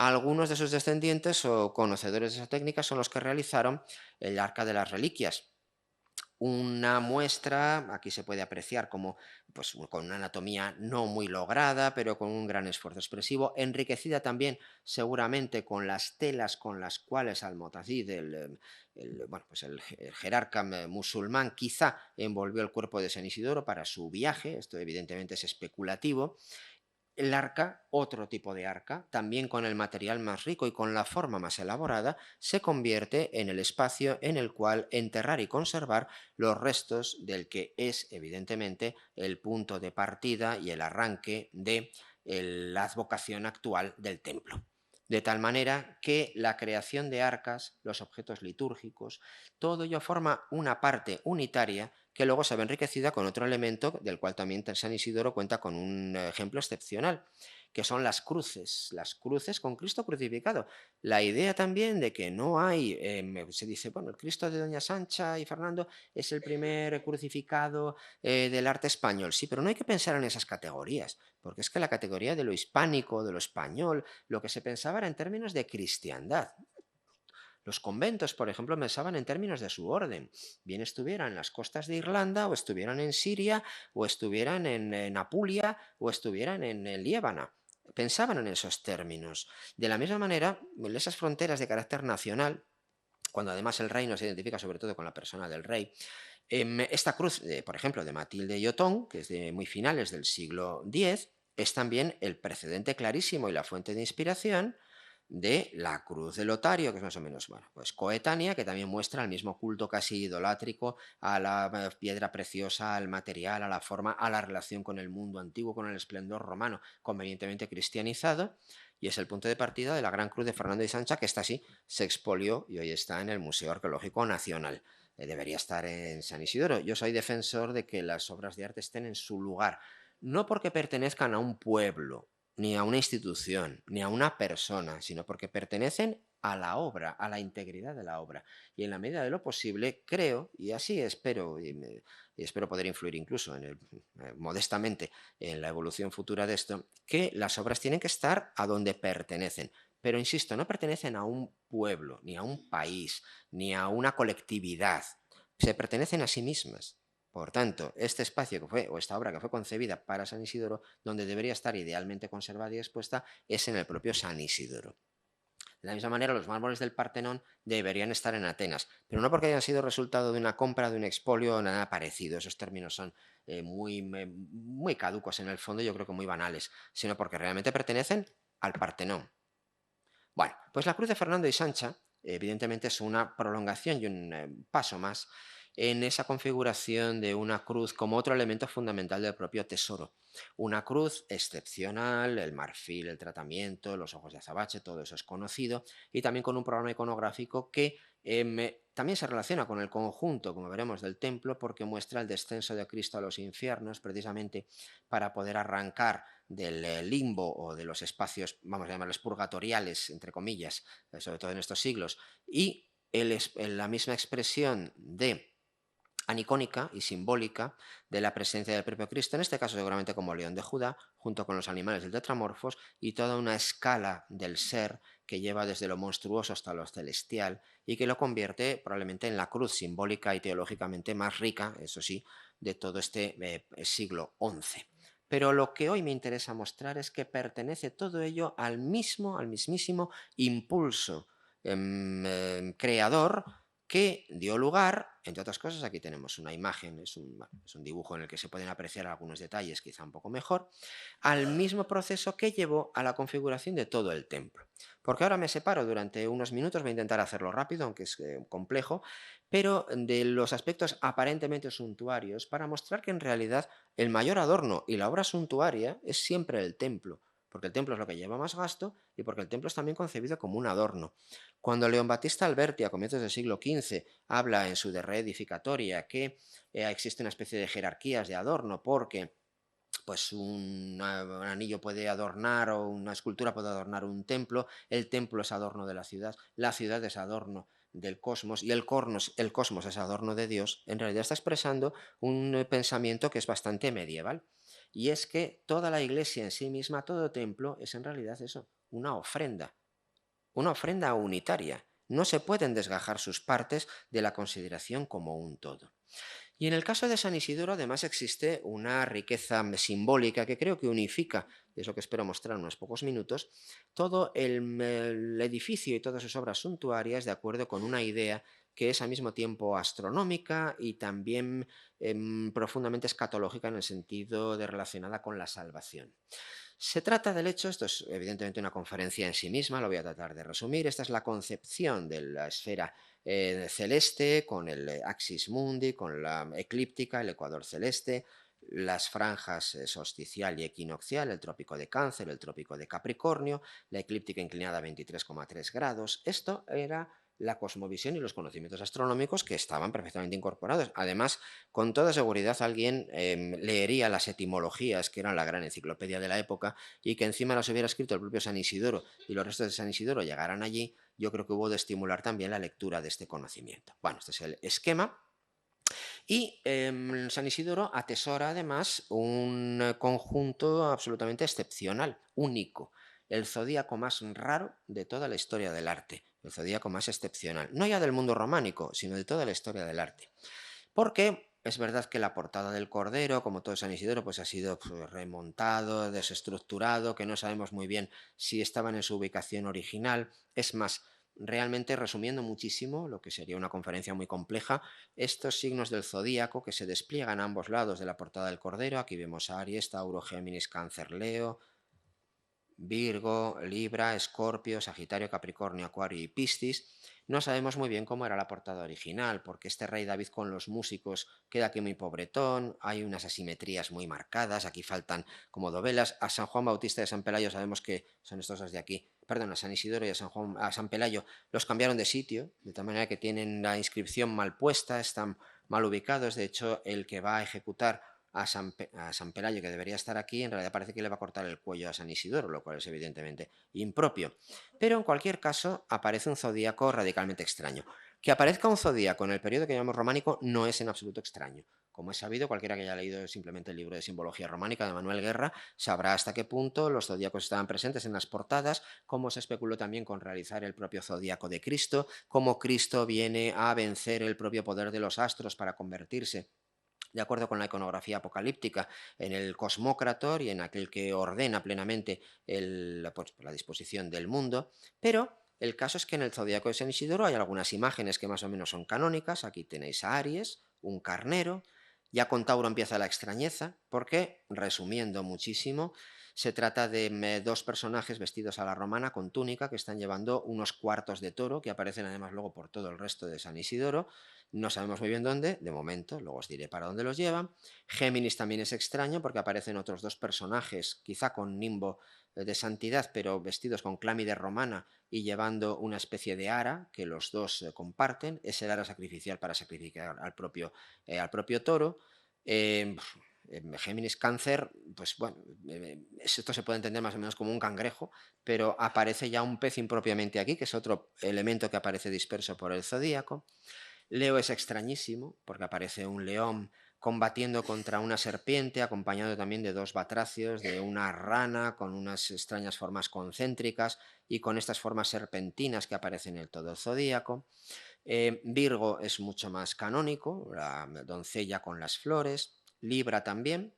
algunos de sus descendientes o conocedores de esa técnica son los que realizaron el Arca de las Reliquias. Una muestra, aquí se puede apreciar como, pues, con una anatomía no muy lograda, pero con un gran esfuerzo expresivo, enriquecida también seguramente con las telas con las cuales Almotacid, el jerarca musulmán, quizá envolvió el cuerpo de San Isidoro para su viaje. Esto evidentemente es especulativo. El arca, otro tipo de arca, también con el material más rico y con la forma más elaborada, se convierte en el espacio en el cual enterrar y conservar los restos del que es, evidentemente, el punto de partida y el arranque de la advocación actual del templo. De tal manera que la creación de arcas, los objetos litúrgicos, todo ello forma una parte unitaria que luego se ve enriquecida con otro elemento del cual también San Isidoro cuenta con un ejemplo excepcional, que son las cruces con Cristo crucificado. La idea también de que no hay, se dice, bueno, el Cristo de Doña Sancha y Fernando es el primer crucificado del arte español. Sí, pero no hay que pensar en esas categorías, porque es que la categoría de lo hispánico, de lo español, lo que se pensaba era en términos de cristiandad. Los conventos, por ejemplo, pensaban en términos de su orden, bien estuvieran en las costas de Irlanda, o estuvieran en Siria, o estuvieran en Apulia, o estuvieran en Líbana. Pensaban en esos términos. De la misma manera, en esas fronteras de carácter nacional, cuando además el reino se identifica sobre todo con la persona del rey, esta cruz, por ejemplo, de Matilde y Otón, que es de muy finales del siglo X, es también el precedente clarísimo y la fuente de inspiración de la cruz de Lotario, que es más o menos, bueno, pues coetánea, que también muestra el mismo culto casi idolátrico a la piedra preciosa, al material, a la forma, a la relación con el mundo antiguo, con el esplendor romano, convenientemente cristianizado, y es el punto de partida de la gran cruz de Fernando de Sancha, que esta sí se expolió y hoy está en el Museo Arqueológico Nacional. Debería estar en San Isidoro. Yo soy defensor de que las obras de arte estén en su lugar, no porque pertenezcan a un pueblo, ni a una institución, ni a una persona, sino porque pertenecen a la obra, a la integridad de la obra. Y en la medida de lo posible, creo, y así espero, y espero poder influir incluso modestamente en la evolución futura de esto, que las obras tienen que estar a donde pertenecen. Pero insisto, no pertenecen a un pueblo, ni a un país, ni a una colectividad. Se pertenecen a sí mismas. Por tanto, este espacio que fue, o esta obra que fue concebida para San Isidoro, donde debería estar idealmente conservada y expuesta, es en el propio San Isidoro. De la misma manera, los mármoles del Partenón deberían estar en Atenas, pero no porque hayan sido resultado de una compra, de un expolio o nada parecido. Esos términos son muy caducos en el fondo, yo creo que muy banales, sino porque realmente pertenecen al Partenón. Bueno, pues la cruz de Fernando y Sancha, evidentemente, es una prolongación y un paso más en esa configuración de una cruz como otro elemento fundamental del propio tesoro. Una cruz excepcional, el marfil, el tratamiento, los ojos de azabache, todo eso es conocido, y también con un programa iconográfico que también se relaciona con el conjunto, como veremos, del templo, porque muestra el descenso de Cristo a los infiernos, precisamente para poder arrancar del limbo o de los espacios, vamos a llamarlos purgatoriales, entre comillas, sobre todo en estos siglos, y la misma expresión de anicónica y simbólica de la presencia del propio Cristo, en este caso seguramente como león de Judá, junto con los animales del tetramorfos y toda una escala del ser que lleva desde lo monstruoso hasta lo celestial y que lo convierte probablemente en la cruz simbólica y teológicamente más rica, eso sí, de todo este siglo XI. Pero lo que hoy me interesa mostrar es que pertenece todo ello al mismísimo impulso creador que dio lugar, entre otras cosas, aquí tenemos una imagen, es un dibujo en el que se pueden apreciar algunos detalles quizá un poco mejor, al mismo proceso que llevó a la configuración de todo el templo. Porque ahora me separo durante unos minutos, voy a intentar hacerlo rápido, aunque es complejo, pero de los aspectos aparentemente suntuarios para mostrar que en realidad el mayor adorno y la obra suntuaria es siempre el templo, porque el templo es lo que lleva más gasto y porque el templo es también concebido como un adorno. Cuando León Battista Alberti, a comienzos del siglo XV, habla en su De Re Edificatoria que existe una especie de jerarquías de adorno porque pues un anillo puede adornar o una escultura puede adornar un templo, el templo es adorno de la ciudad es adorno del cosmos y el cosmos es adorno de Dios, en realidad está expresando un pensamiento que es bastante medieval. Y es que toda la iglesia en sí misma, todo templo, es en realidad eso, una ofrenda unitaria. No se pueden desgajar sus partes de la consideración como un todo. Y en el caso de San Isidoro, además, existe una riqueza simbólica que creo que unifica, y es lo que espero mostrar en unos pocos minutos, todo el edificio y todas sus obras suntuarias de acuerdo con una idea que es al mismo tiempo astronómica y también profundamente escatológica en el sentido de relacionada con la salvación. Se trata del hecho, esto es evidentemente una conferencia en sí misma, lo voy a tratar de resumir, esta es la concepción de la esfera celeste con el axis mundi, con la eclíptica, el ecuador celeste, las franjas solsticial y equinoccial, el trópico de Cáncer, el trópico de Capricornio, la eclíptica inclinada a 23,3 grados. Esto era la cosmovisión y los conocimientos astronómicos que estaban perfectamente incorporados. Además, con toda seguridad alguien leería las etimologías, que eran la gran enciclopedia de la época, y que encima las hubiera escrito el propio San Isidoro y los restos de San Isidoro llegaran allí. Yo creo que hubo de estimular también la lectura de este conocimiento. Bueno, este es el esquema. Y San Isidoro atesora además un conjunto absolutamente excepcional, único, el zodíaco más raro de toda la historia del arte, el zodíaco más excepcional, no ya del mundo románico, sino de toda la historia del arte. Porque es verdad que la portada del Cordero, como todo San Isidoro, pues ha sido remontado, desestructurado, que no sabemos muy bien si estaban en su ubicación original. Es más, realmente resumiendo muchísimo, lo que sería una conferencia muy compleja, estos signos del zodíaco que se despliegan a ambos lados de la portada del Cordero, aquí vemos a Aries, Tauro, Géminis, Cáncer, Leo, Virgo, Libra, Escorpio, Sagitario, Capricornio, Acuario y Piscis. No sabemos muy bien cómo era la portada original, porque este rey David con los músicos queda aquí muy pobretón, hay unas asimetrías muy marcadas, aquí faltan como dovelas. A San Juan Bautista de San Pelayo sabemos que son estos dos de aquí, perdón, a San Isidoro y a San Pelayo los cambiaron de sitio, de tal manera que tienen la inscripción mal puesta, están mal ubicados. De hecho, el que va a ejecutar a San Pelayo, que debería estar aquí, en realidad parece que le va a cortar el cuello a San Isidoro, lo cual es evidentemente impropio. Pero en cualquier caso aparece un zodíaco radicalmente extraño. Que aparezca un zodíaco en el periodo que llamamos románico no es en absoluto extraño. Como es sabido, cualquiera que haya leído simplemente el libro de simbología románica de Manuel Guerra sabrá hasta qué punto los zodíacos estaban presentes en las portadas, cómo se especuló también con realizar el propio zodíaco de Cristo, cómo Cristo viene a vencer el propio poder de los astros para convertirse, de acuerdo con la iconografía apocalíptica, en el cosmócrator y en aquel que ordena plenamente pues, la disposición del mundo. Pero el caso es que en el zodíaco de San Isidoro hay algunas imágenes que más o menos son canónicas. Aquí tenéis a Aries, un carnero. Ya con Tauro empieza la extrañeza, porque, resumiendo muchísimo, se trata de dos personajes vestidos a la romana con túnica que están llevando unos cuartos de toro que aparecen además luego por todo el resto de San Isidoro. No sabemos muy bien dónde, de momento, luego os diré para dónde los lleva. Géminis también es extraño porque aparecen otros dos personajes, quizá con nimbo de santidad, pero vestidos con clámide romana y llevando una especie de ara que los dos comparten. Es el ara sacrificial para sacrificar al propio toro. Géminis Cáncer, pues bueno, esto se puede entender más o menos como un cangrejo, pero aparece ya un pez impropiamente aquí, que es otro elemento que aparece disperso por el zodíaco. Leo es extrañísimo porque aparece un león combatiendo contra una serpiente, acompañado también de dos batracios, de una rana con unas extrañas formas concéntricas y con estas formas serpentinas que aparecen en el todo el zodíaco. Virgo es mucho más canónico, la doncella con las flores. Libra también,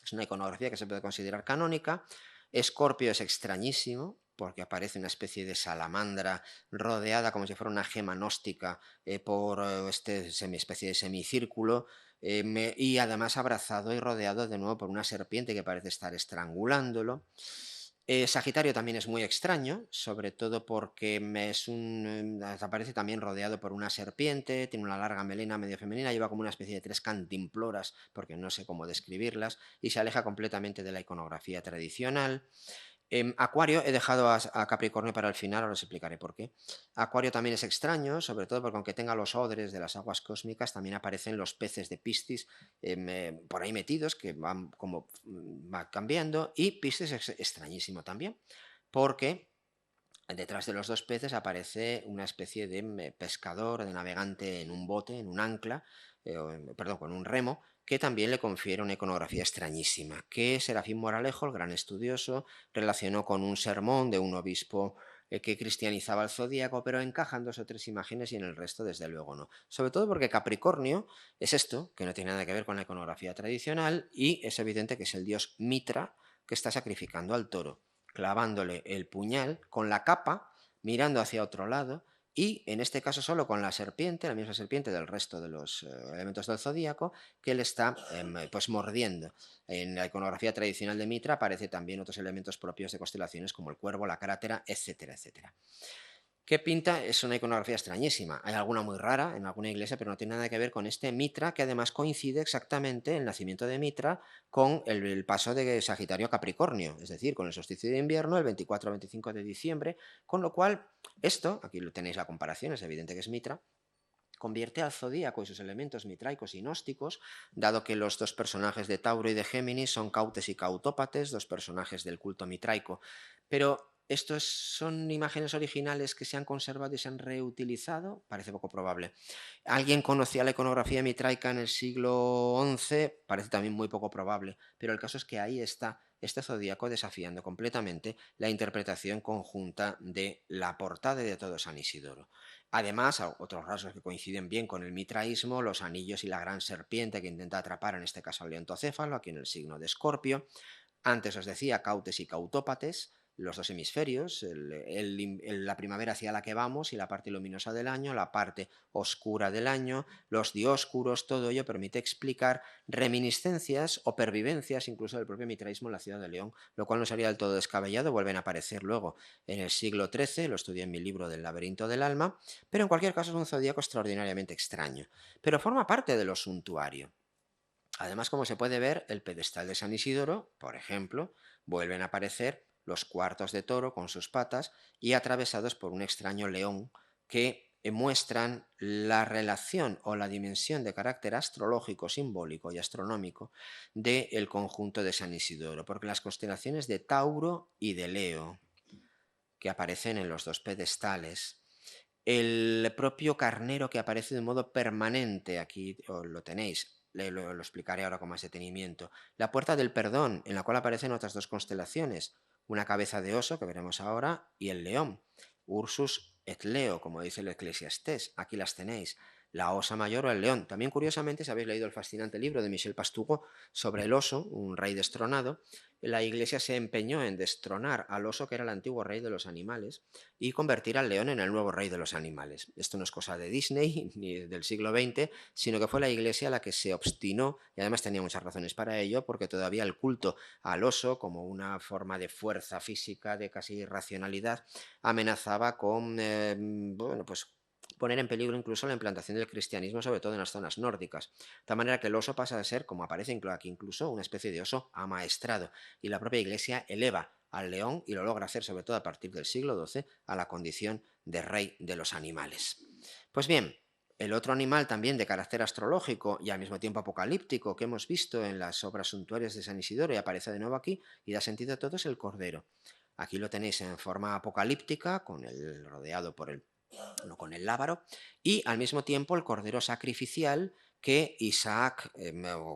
es una iconografía que se puede considerar canónica. Escorpio es extrañísimo, porque aparece una especie de salamandra rodeada como si fuera una gema gnóstica por este especie de semicírculo, y además abrazado y rodeado de nuevo por una serpiente que parece estar estrangulándolo. Sagitario también es muy extraño, sobre todo porque aparece también rodeado por una serpiente, tiene una larga melena medio femenina, lleva como una especie de tres cantimploras, porque no sé cómo describirlas, y se aleja completamente de la iconografía tradicional. Acuario he dejado a Capricornio para el final, ahora os explicaré por qué. Acuario también es extraño, sobre todo porque aunque tenga los odres de las aguas cósmicas, también aparecen los peces de Piscis por ahí metidos, que van como va cambiando, y Piscis es extrañísimo también, porque detrás de los dos peces aparece una especie de pescador, de navegante en un bote, en un ancla, perdón, con un remo, que también le confiere una iconografía extrañísima, que Serafín Moralejo, el gran estudioso, relacionó con un sermón de un obispo que cristianizaba el zodíaco, pero encajan dos o tres imágenes y en el resto desde luego no. Sobre todo porque Capricornio es esto, que no tiene nada que ver con la iconografía tradicional, y es evidente que es el dios Mitra que está sacrificando al toro, clavándole el puñal con la capa, mirando hacia otro lado, y en este caso solo con la serpiente, la misma serpiente del resto de los elementos del zodíaco, que le está pues mordiendo. En la iconografía tradicional de Mitra aparece también otros elementos propios de constelaciones como el cuervo, la crátera, etcétera, etcétera. ¿Qué pinta? Es una iconografía extrañísima. Hay alguna muy rara en alguna iglesia, pero no tiene nada que ver con este Mitra, que además coincide exactamente el nacimiento de Mitra con el paso de Sagitario a Capricornio, es decir, con el solsticio de invierno, el 24-25 de diciembre, con lo cual esto, aquí lo tenéis la comparación, es evidente que es Mitra, convierte al zodíaco y sus elementos mitraicos y gnósticos, dado que los dos personajes de Tauro y de Géminis son Cautes y Cautópates, dos personajes del culto mitraico. Pero ¿estos son imágenes originales que se han conservado y se han reutilizado? Parece poco probable. ¿Alguien conocía la iconografía mitraica en el siglo XI? Parece también muy poco probable, pero el caso es que ahí está este zodíaco desafiando completamente la interpretación conjunta de la portada y de todo San Isidoro. Además, otros rasgos que coinciden bien con el mitraísmo, los anillos y la gran serpiente que intenta atrapar, en este caso al leontocéfalo, aquí en el signo de Escorpio. Antes os decía Cautes y Cautópates, los dos hemisferios, la primavera hacia la que vamos y la parte luminosa del año, la parte oscura del año, los dioscuros, todo ello permite explicar reminiscencias o pervivencias incluso del propio mitraísmo en la ciudad de León, lo cual no sería del todo descabellado, vuelven a aparecer luego en el siglo XIII, lo estudié en mi libro del laberinto del alma, pero en cualquier caso es un zodíaco extraordinariamente extraño, pero forma parte de lo suntuario. Además, como se puede ver, el pedestal de San Isidoro, por ejemplo, vuelven a aparecer los cuartos de toro con sus patas y atravesados por un extraño león que muestran la relación o la dimensión de carácter astrológico, simbólico y astronómico del conjunto de San Isidoro, porque las constelaciones de Tauro y de Leo, que aparecen en los dos pedestales, el propio carnero que aparece de modo permanente, aquí lo tenéis, lo explicaré ahora con más detenimiento. La puerta del perdón, en la cual aparecen otras dos constelaciones, una cabeza de oso, que veremos ahora, y el león. Ursus et Leo, como dice el Eclesiastés, aquí las tenéis. La osa mayor o el león. También, curiosamente, si habéis leído el fascinante libro de Michel Pastoureau sobre el oso, un rey destronado, la iglesia se empeñó en destronar al oso, que era el antiguo rey de los animales, y convertir al león en el nuevo rey de los animales. Esto no es cosa de Disney ni del siglo XX, sino que fue la iglesia la que se obstinó, y además tenía muchas razones para ello, porque todavía el culto al oso, como una forma de fuerza física, de casi irracionalidad, amenazaba con, bueno, pues poner en peligro incluso la implantación del cristianismo, sobre todo en las zonas nórdicas. De tal manera que el oso pasa a ser, como aparece aquí incluso, una especie de oso amaestrado, y la propia iglesia eleva al león y lo logra hacer sobre todo a partir del siglo XII a la condición de rey de los animales. Pues bien, el otro animal también de carácter astrológico y al mismo tiempo apocalíptico que hemos visto en las obras suntuarias de San Isidoro y aparece de nuevo aquí y da sentido a todo es el cordero. Aquí lo tenéis en forma apocalíptica, rodeado por no, con el lábaro, y al mismo tiempo el cordero sacrificial que Isaac,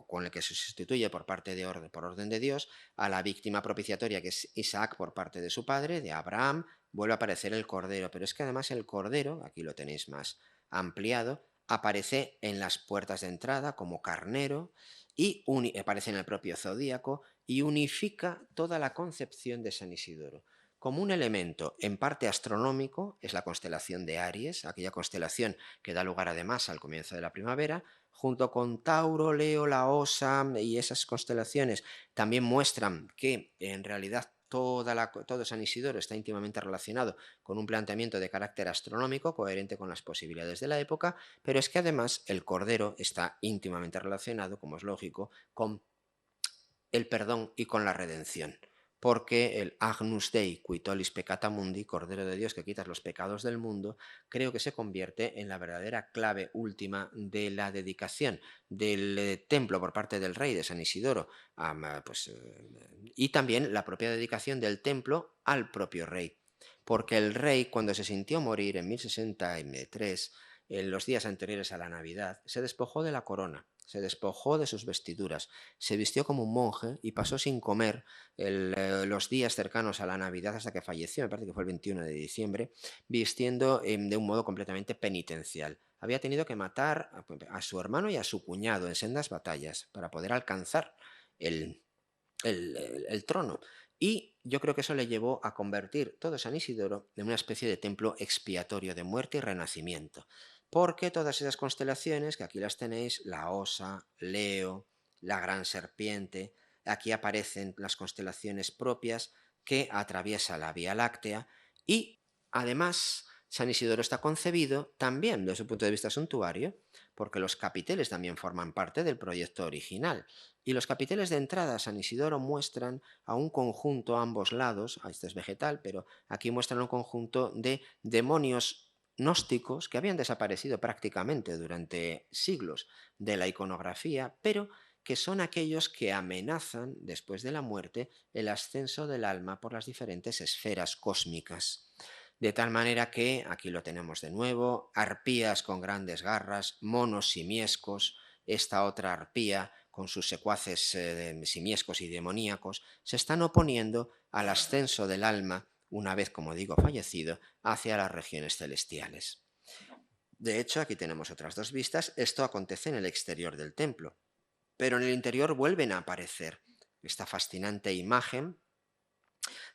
con el que se sustituye por orden de Dios, a la víctima propiciatoria que es Isaac por parte de su padre, de Abraham, vuelve a aparecer el cordero. Pero es que además el cordero, aquí lo tenéis más ampliado, aparece en las puertas de entrada como carnero y aparece en el propio zodíaco y unifica toda la concepción de San Isidoro. Como un elemento en parte astronómico es la constelación de Aries, aquella constelación que da lugar además al comienzo de la primavera, junto con Tauro, Leo, la Osa y esas constelaciones también muestran que en realidad todo San Isidoro está íntimamente relacionado con un planteamiento de carácter astronómico coherente con las posibilidades de la época, pero es que además el Cordero está íntimamente relacionado, como es lógico, con el perdón y con la redención. Porque el Agnus Dei, qui tollis peccata mundi, Cordero de Dios que quitas los pecados del mundo, creo que se convierte en la verdadera clave última de la dedicación del templo por parte del rey de San Isidoro, y también la propia dedicación del templo al propio rey. Porque el rey, cuando se sintió morir en 1063, en los días anteriores a la Navidad, se despojó de la corona, se despojó de sus vestiduras, se vistió como un monje y pasó sin comer los días cercanos a la Navidad hasta que falleció, me parece que fue el 21 de diciembre, vistiendo de un modo completamente penitencial. Había tenido que matar a su hermano y a su cuñado en sendas batallas para poder alcanzar el, el trono. Y yo creo que eso le llevó a convertir todo San Isidoro en una especie de templo expiatorio de muerte y renacimiento. Porque todas esas constelaciones, que aquí las tenéis, la Osa, Leo, la Gran Serpiente, aquí aparecen las constelaciones propias que atraviesa la Vía Láctea y además San Isidoro está concebido también desde su punto de vista suntuario, porque los capiteles también forman parte del proyecto original. Y los capiteles de entrada a San Isidoro muestran a un conjunto a ambos lados, este es vegetal, pero aquí muestran un conjunto de demonios gnósticos que habían desaparecido prácticamente durante siglos de la iconografía, pero que son aquellos que amenazan, después de la muerte, el ascenso del alma por las diferentes esferas cósmicas. De tal manera que, aquí lo tenemos de nuevo, arpías con grandes garras, monos simiescos, esta otra arpía con sus secuaces simiescos y demoníacos, se están oponiendo al ascenso del alma, una vez, como digo, fallecido, hacia las regiones celestiales. De hecho, aquí tenemos otras dos vistas. Esto acontece en el exterior del templo, pero en el interior vuelven a aparecer esta fascinante imagen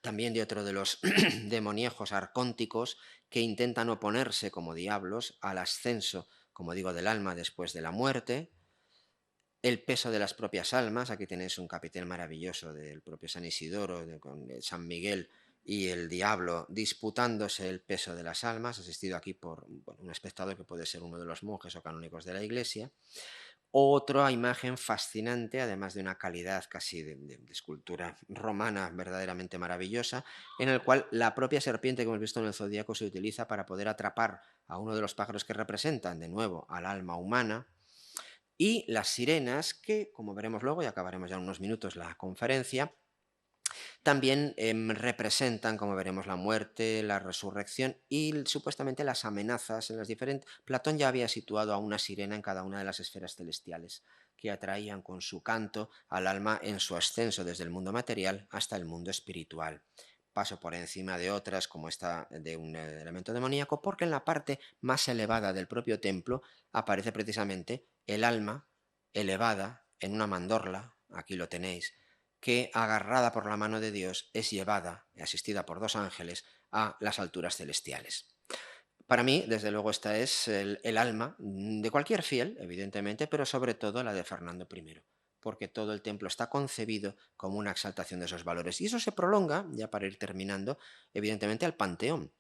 también de otro de los demoniejos arcónticos que intentan oponerse como diablos al ascenso, como digo, del alma después de la muerte, el peso de las propias almas. Aquí tenéis un capitel maravilloso del propio San Isidoro, con San Miguel y el diablo disputándose el peso de las almas, asistido aquí por un espectador que puede ser uno de los monjes o canónigos de la Iglesia. Otra imagen fascinante, además de una calidad casi de escultura romana verdaderamente maravillosa, en el cual la propia serpiente que hemos visto en el zodíaco se utiliza para poder atrapar a uno de los pájaros que representan, de nuevo, al alma humana, y las sirenas que, como veremos luego, y acabaremos ya en unos minutos la conferencia, también representan, como veremos, la muerte, la resurrección y supuestamente las amenazas en las diferentes... Platón ya había situado a una sirena en cada una de las esferas celestiales, que atraían con su canto al alma en su ascenso desde el mundo material hasta el mundo espiritual. Paso por encima de otras, como esta de un elemento demoníaco, porque en la parte más elevada del propio templo aparece precisamente el alma elevada en una mandorla, aquí lo tenéis, que, agarrada por la mano de Dios, es llevada, asistida por dos ángeles, a las alturas celestiales. Para mí, desde luego, esta es el alma de cualquier fiel, evidentemente, pero sobre todo la de Fernando I, porque todo el templo está concebido como una exaltación de esos valores. Y eso se prolonga, ya para ir terminando, evidentemente al Panteón.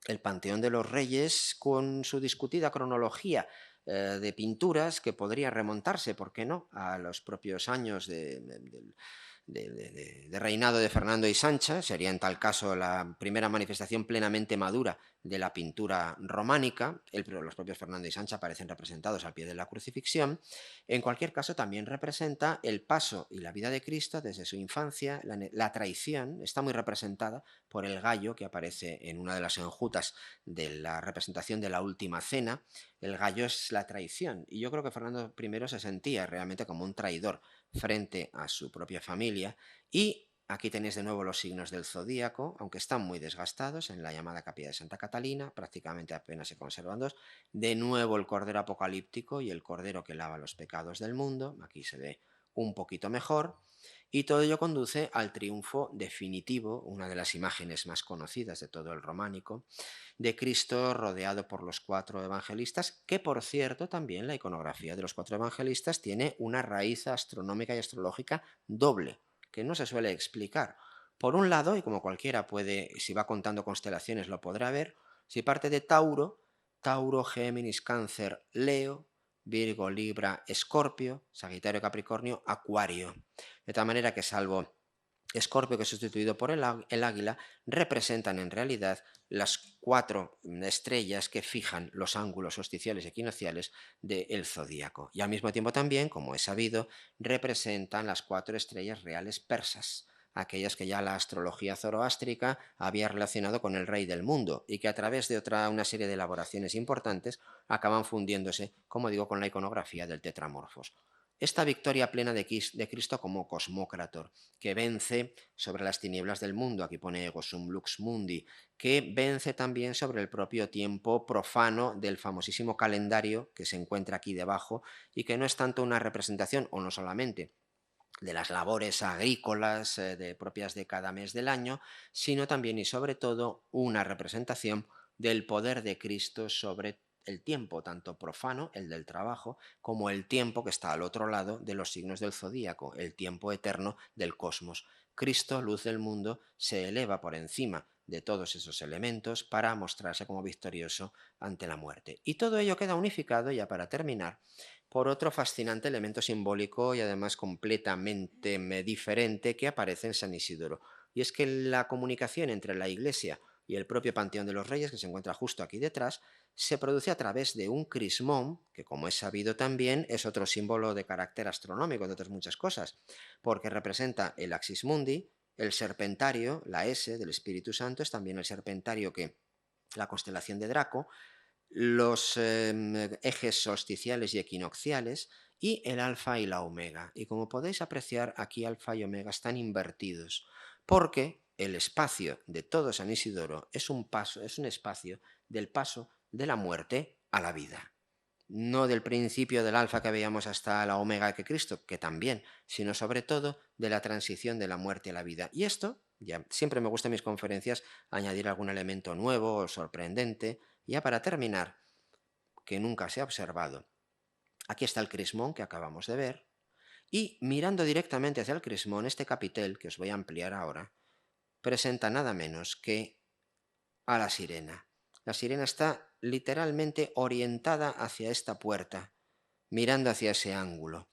El Panteón de los Reyes, con su discutida cronología de pinturas que podría remontarse, ¿por qué no?, a los propios años de reinado de Fernando y Sancha. Sería en tal caso la primera manifestación plenamente madura de la pintura románica. Los propios Fernando y Sancha aparecen representados al pie de la crucifixión. En cualquier caso, también representa el paso y la vida de Cristo desde su infancia. La traición está muy representada por el gallo que aparece en una de las enjutas de la representación de la Última Cena. El gallo es la traición, y yo creo que Fernando I se sentía realmente como un traidor frente a su propia familia. Y aquí tenéis de nuevo los signos del zodíaco, aunque están muy desgastados en la llamada capilla de Santa Catalina, prácticamente apenas se conservan dos. De nuevo el cordero apocalíptico y el cordero que lava los pecados del mundo, aquí se ve un poquito mejor. Y todo ello conduce al triunfo definitivo, una de las imágenes más conocidas de todo el románico, de Cristo rodeado por los cuatro evangelistas, que por cierto también la iconografía de los cuatro evangelistas tiene una raíz astronómica y astrológica doble, que no se suele explicar. Por un lado, y como cualquiera puede, si va contando constelaciones lo podrá ver, si parte de Tauro, Tauro, Géminis, Cáncer, Leo, Virgo, Libra, Escorpio, Sagitario, Capricornio, Acuario. De tal manera que, salvo Escorpio, que es sustituido por el águila, representan en realidad las cuatro estrellas que fijan los ángulos solsticiales y equinocciales del zodíaco. Y al mismo tiempo también, como es sabido, representan las cuatro estrellas reales persas, aquellas que ya la astrología zoroástrica había relacionado con el rey del mundo y que a través de una serie de elaboraciones importantes acaban fundiéndose, como digo, con la iconografía del tetramorfos. Esta victoria plena de Cristo como cosmócrator, que vence sobre las tinieblas del mundo, aquí pone ego sum lux mundi, que vence también sobre el propio tiempo profano del famosísimo calendario que se encuentra aquí debajo, y que no es tanto una representación, o no solamente, de las labores agrícolas propias de cada mes del año, sino también y sobre todo una representación del poder de Cristo sobre el tiempo, tanto profano, el del trabajo, como el tiempo que está al otro lado de los signos del zodíaco, el tiempo eterno del cosmos. Cristo, luz del mundo, se eleva por encima de todos esos elementos para mostrarse como victorioso ante la muerte. Y todo ello queda unificado, ya para terminar, por otro fascinante elemento simbólico y además completamente diferente que aparece en San Isidoro. Y es que la comunicación entre la Iglesia y el propio Panteón de los Reyes, que se encuentra justo aquí detrás, se produce a través de un crismón, que como es sabido también es otro símbolo de carácter astronómico, entre otras muchas cosas, porque representa el Axis Mundi, el serpentario, la S del Espíritu Santo, es también el serpentario que la constelación de Draco, los ejes solsticiales y equinocciales y el alfa y la omega. Y como podéis apreciar, aquí alfa y omega están invertidos, porque el espacio de todo San Isidoro es un paso, es un espacio del paso de la muerte a la vida. No del principio del alfa que veíamos hasta la omega que Cristo, que también, sino sobre todo de la transición de la muerte a la vida. Y esto, ya siempre me gusta en mis conferencias añadir algún elemento nuevo o sorprendente. Ya para terminar, que nunca se ha observado, aquí está el crismón que acabamos de ver, y mirando directamente hacia el crismón, este capitel, que os voy a ampliar ahora, presenta nada menos que a la sirena. La sirena está literalmente orientada hacia esta puerta, mirando hacia ese ángulo.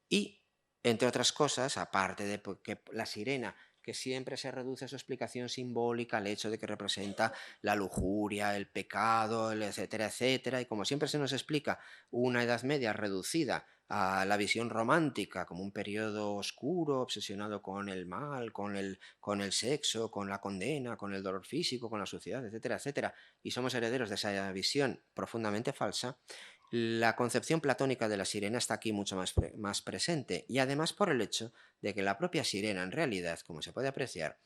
Y, entre otras cosas, aparte de que la sirena, que siempre se reduce a su explicación simbólica al hecho de que representa la lujuria, el pecado, el etcétera, etcétera, y como siempre se nos explica una Edad Media reducida a la visión romántica como un periodo oscuro, obsesionado con el mal, con el sexo, con la condena, con el dolor físico, con la suciedad, etcétera, etcétera, y somos herederos de esa visión profundamente falsa, la concepción platónica de la sirena está aquí mucho más presente, y además por el hecho de que la propia sirena en realidad, como se puede apreciar,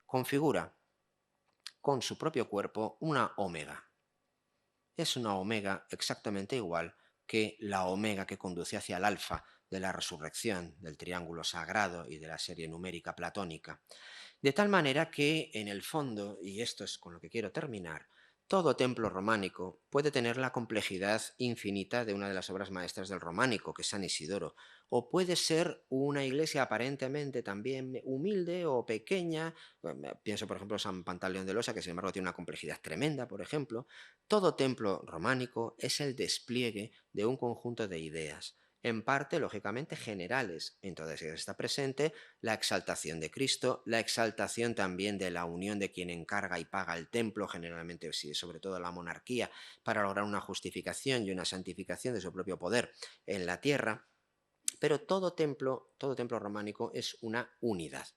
configura con su propio cuerpo una omega. Es una omega exactamente igual que la omega que conduce hacia el alfa de la resurrección, del triángulo sagrado y de la serie numérica platónica. De tal manera que, en el fondo, y esto es con lo que quiero terminar, todo templo románico puede tener la complejidad infinita de una de las obras maestras del románico, que es San Isidoro, o puede ser una iglesia aparentemente también humilde o pequeña. Pienso, por ejemplo, San Pantaleón de Losa, que sin embargo tiene una complejidad tremenda, por ejemplo. Todo templo románico es el despliegue de un conjunto de ideas, en parte, lógicamente, generales. Entonces está presente la exaltación de Cristo, la exaltación también de la unión de quien encarga y paga el templo, generalmente, sí, sobre todo la monarquía, para lograr una justificación y una santificación de su propio poder en la tierra. Pero todo templo románico es una unidad.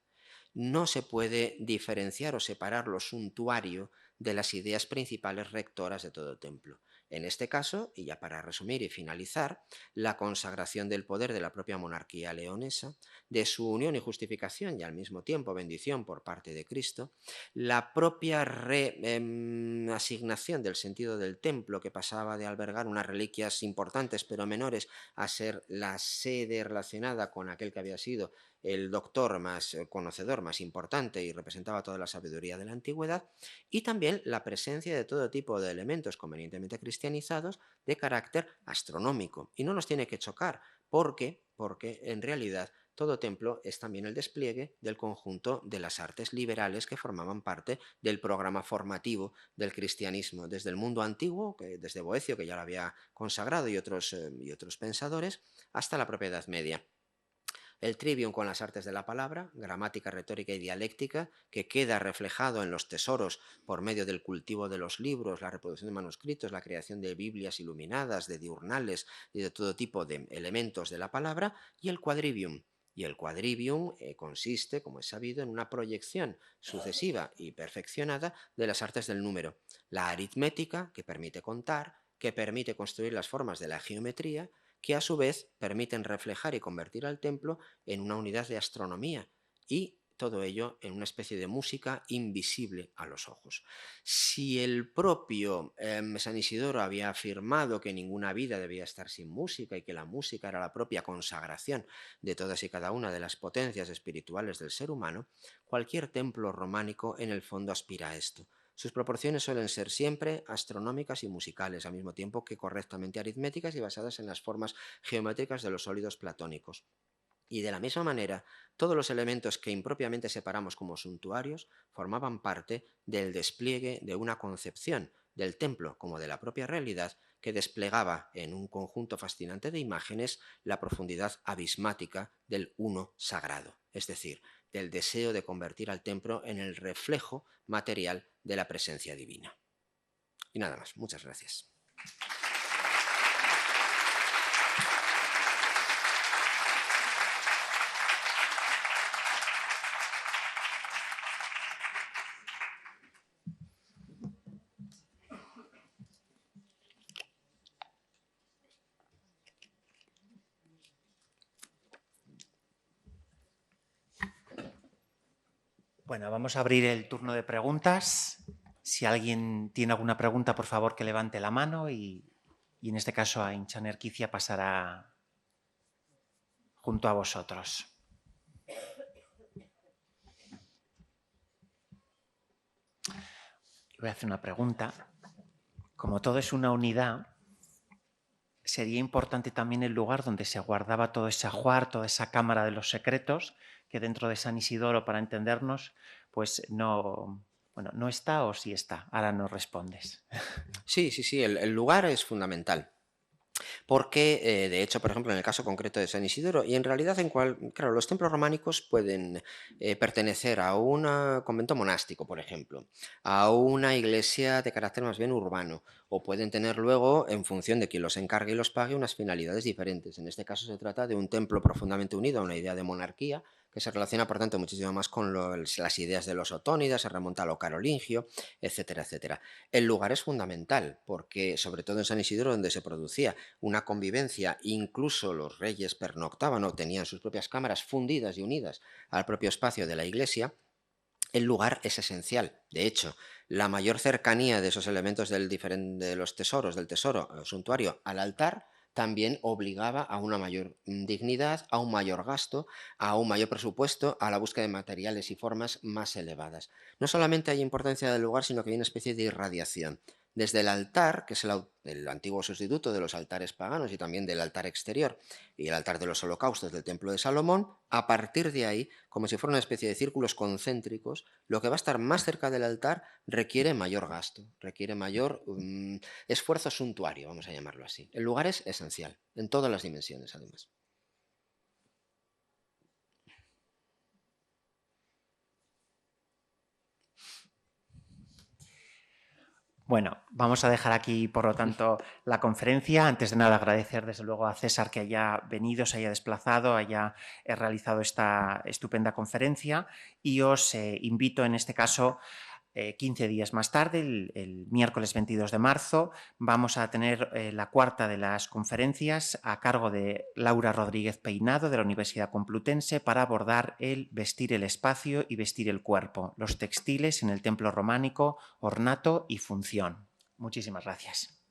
No se puede diferenciar o separar lo suntuario de las ideas principales rectoras de todo templo. En este caso, y ya para resumir y finalizar, la consagración del poder de la propia monarquía leonesa, de su unión y justificación y al mismo tiempo bendición por parte de Cristo, la propia asignación del sentido del templo, que pasaba de albergar unas reliquias importantes pero menores a ser la sede relacionada con aquel que había sido el doctor más conocedor, más importante y representaba toda la sabiduría de la antigüedad, y también la presencia de todo tipo de elementos convenientemente cristianizados de carácter astronómico. Y no nos tiene que chocar, porque en realidad todo templo es también el despliegue del conjunto de las artes liberales que formaban parte del programa formativo del cristianismo, desde el mundo antiguo, desde Boecio, que ya lo había consagrado, y otros pensadores, hasta la propia Edad Media. El trivium con las artes de la palabra, gramática, retórica y dialéctica, que queda reflejado en los tesoros por medio del cultivo de los libros, la reproducción de manuscritos, la creación de Biblias iluminadas, de diurnales y de todo tipo de elementos de la palabra, y el quadrivium. Y el quadrivium consiste, como es sabido, en una proyección sucesiva y perfeccionada de las artes del número. La aritmética, que permite contar, que permite construir las formas de la geometría, que a su vez permiten reflejar y convertir al templo en una unidad de astronomía, y todo ello en una especie de música invisible a los ojos. Si el propio San Isidoro había afirmado que ninguna vida debía estar sin música y que la música era la propia consagración de todas y cada una de las potencias espirituales del ser humano, cualquier templo románico en el fondo aspira a esto. Sus proporciones suelen ser siempre astronómicas y musicales, al mismo tiempo que correctamente aritméticas y basadas en las formas geométricas de los sólidos platónicos. Y de la misma manera, todos los elementos que impropiamente separamos como suntuarios formaban parte del despliegue de una concepción del templo como de la propia realidad que desplegaba en un conjunto fascinante de imágenes la profundidad abismática del uno sagrado, es decir, del deseo de convertir al templo en el reflejo material de la presencia divina. Y nada más, muchas gracias. Bueno, vamos a abrir el turno de preguntas. Si alguien tiene alguna pregunta, por favor, que levante la mano y en este caso a Inchan Erquicia pasará junto a vosotros. Voy a hacer una pregunta. Como todo es una unidad, sería importante también el lugar donde se guardaba todo ese ajuar, toda esa cámara de los secretos, que dentro de San Isidoro, para entendernos, pues no, bueno, no está o sí está. Ahora nos respondes. Sí, el lugar es fundamental. Porque, de hecho, por ejemplo, en el caso concreto de San Isidoro, y en realidad claro, los templos románicos pueden pertenecer a un convento monástico, por ejemplo, a una iglesia de carácter más bien urbano, o pueden tener luego, en función de quien los encargue y los pague, unas finalidades diferentes. En este caso se trata de un templo profundamente unido a una idea de monarquía, que se relaciona, por tanto, muchísimo más con las ideas de los otónidas, se remonta a lo carolingio, etcétera, etcétera. El lugar es fundamental, porque, sobre todo en San Isidoro, donde se producía una convivencia, incluso los reyes pernoctaban o tenían sus propias cámaras fundidas y unidas al propio espacio de la iglesia, el lugar es esencial. De hecho, la mayor cercanía de esos elementos de los tesoros, del tesoro suntuario al altar, también obligaba a una mayor dignidad, a un mayor gasto, a un mayor presupuesto, a la búsqueda de materiales y formas más elevadas. No solamente hay importancia del lugar, sino que hay una especie de irradiación. Desde el altar, que es el antiguo sustituto de los altares paganos y también del altar exterior y el altar de los holocaustos del Templo de Salomón, a partir de ahí, como si fuera una especie de círculos concéntricos, lo que va a estar más cerca del altar requiere mayor gasto, requiere mayor esfuerzo suntuario, vamos a llamarlo así. El lugar es esencial, en todas las dimensiones, además. Bueno, vamos a dejar aquí, por lo tanto, la conferencia. Antes de nada, agradecer desde luego a César que haya venido, se haya desplazado, haya realizado esta estupenda conferencia y os invito en este caso 15 días más tarde, el miércoles 22 de marzo, vamos a tener la cuarta de las conferencias a cargo de Laura Rodríguez Peinado de la Universidad Complutense para abordar el vestir el espacio y vestir el cuerpo, los textiles en el templo románico, ornato y función. Muchísimas gracias.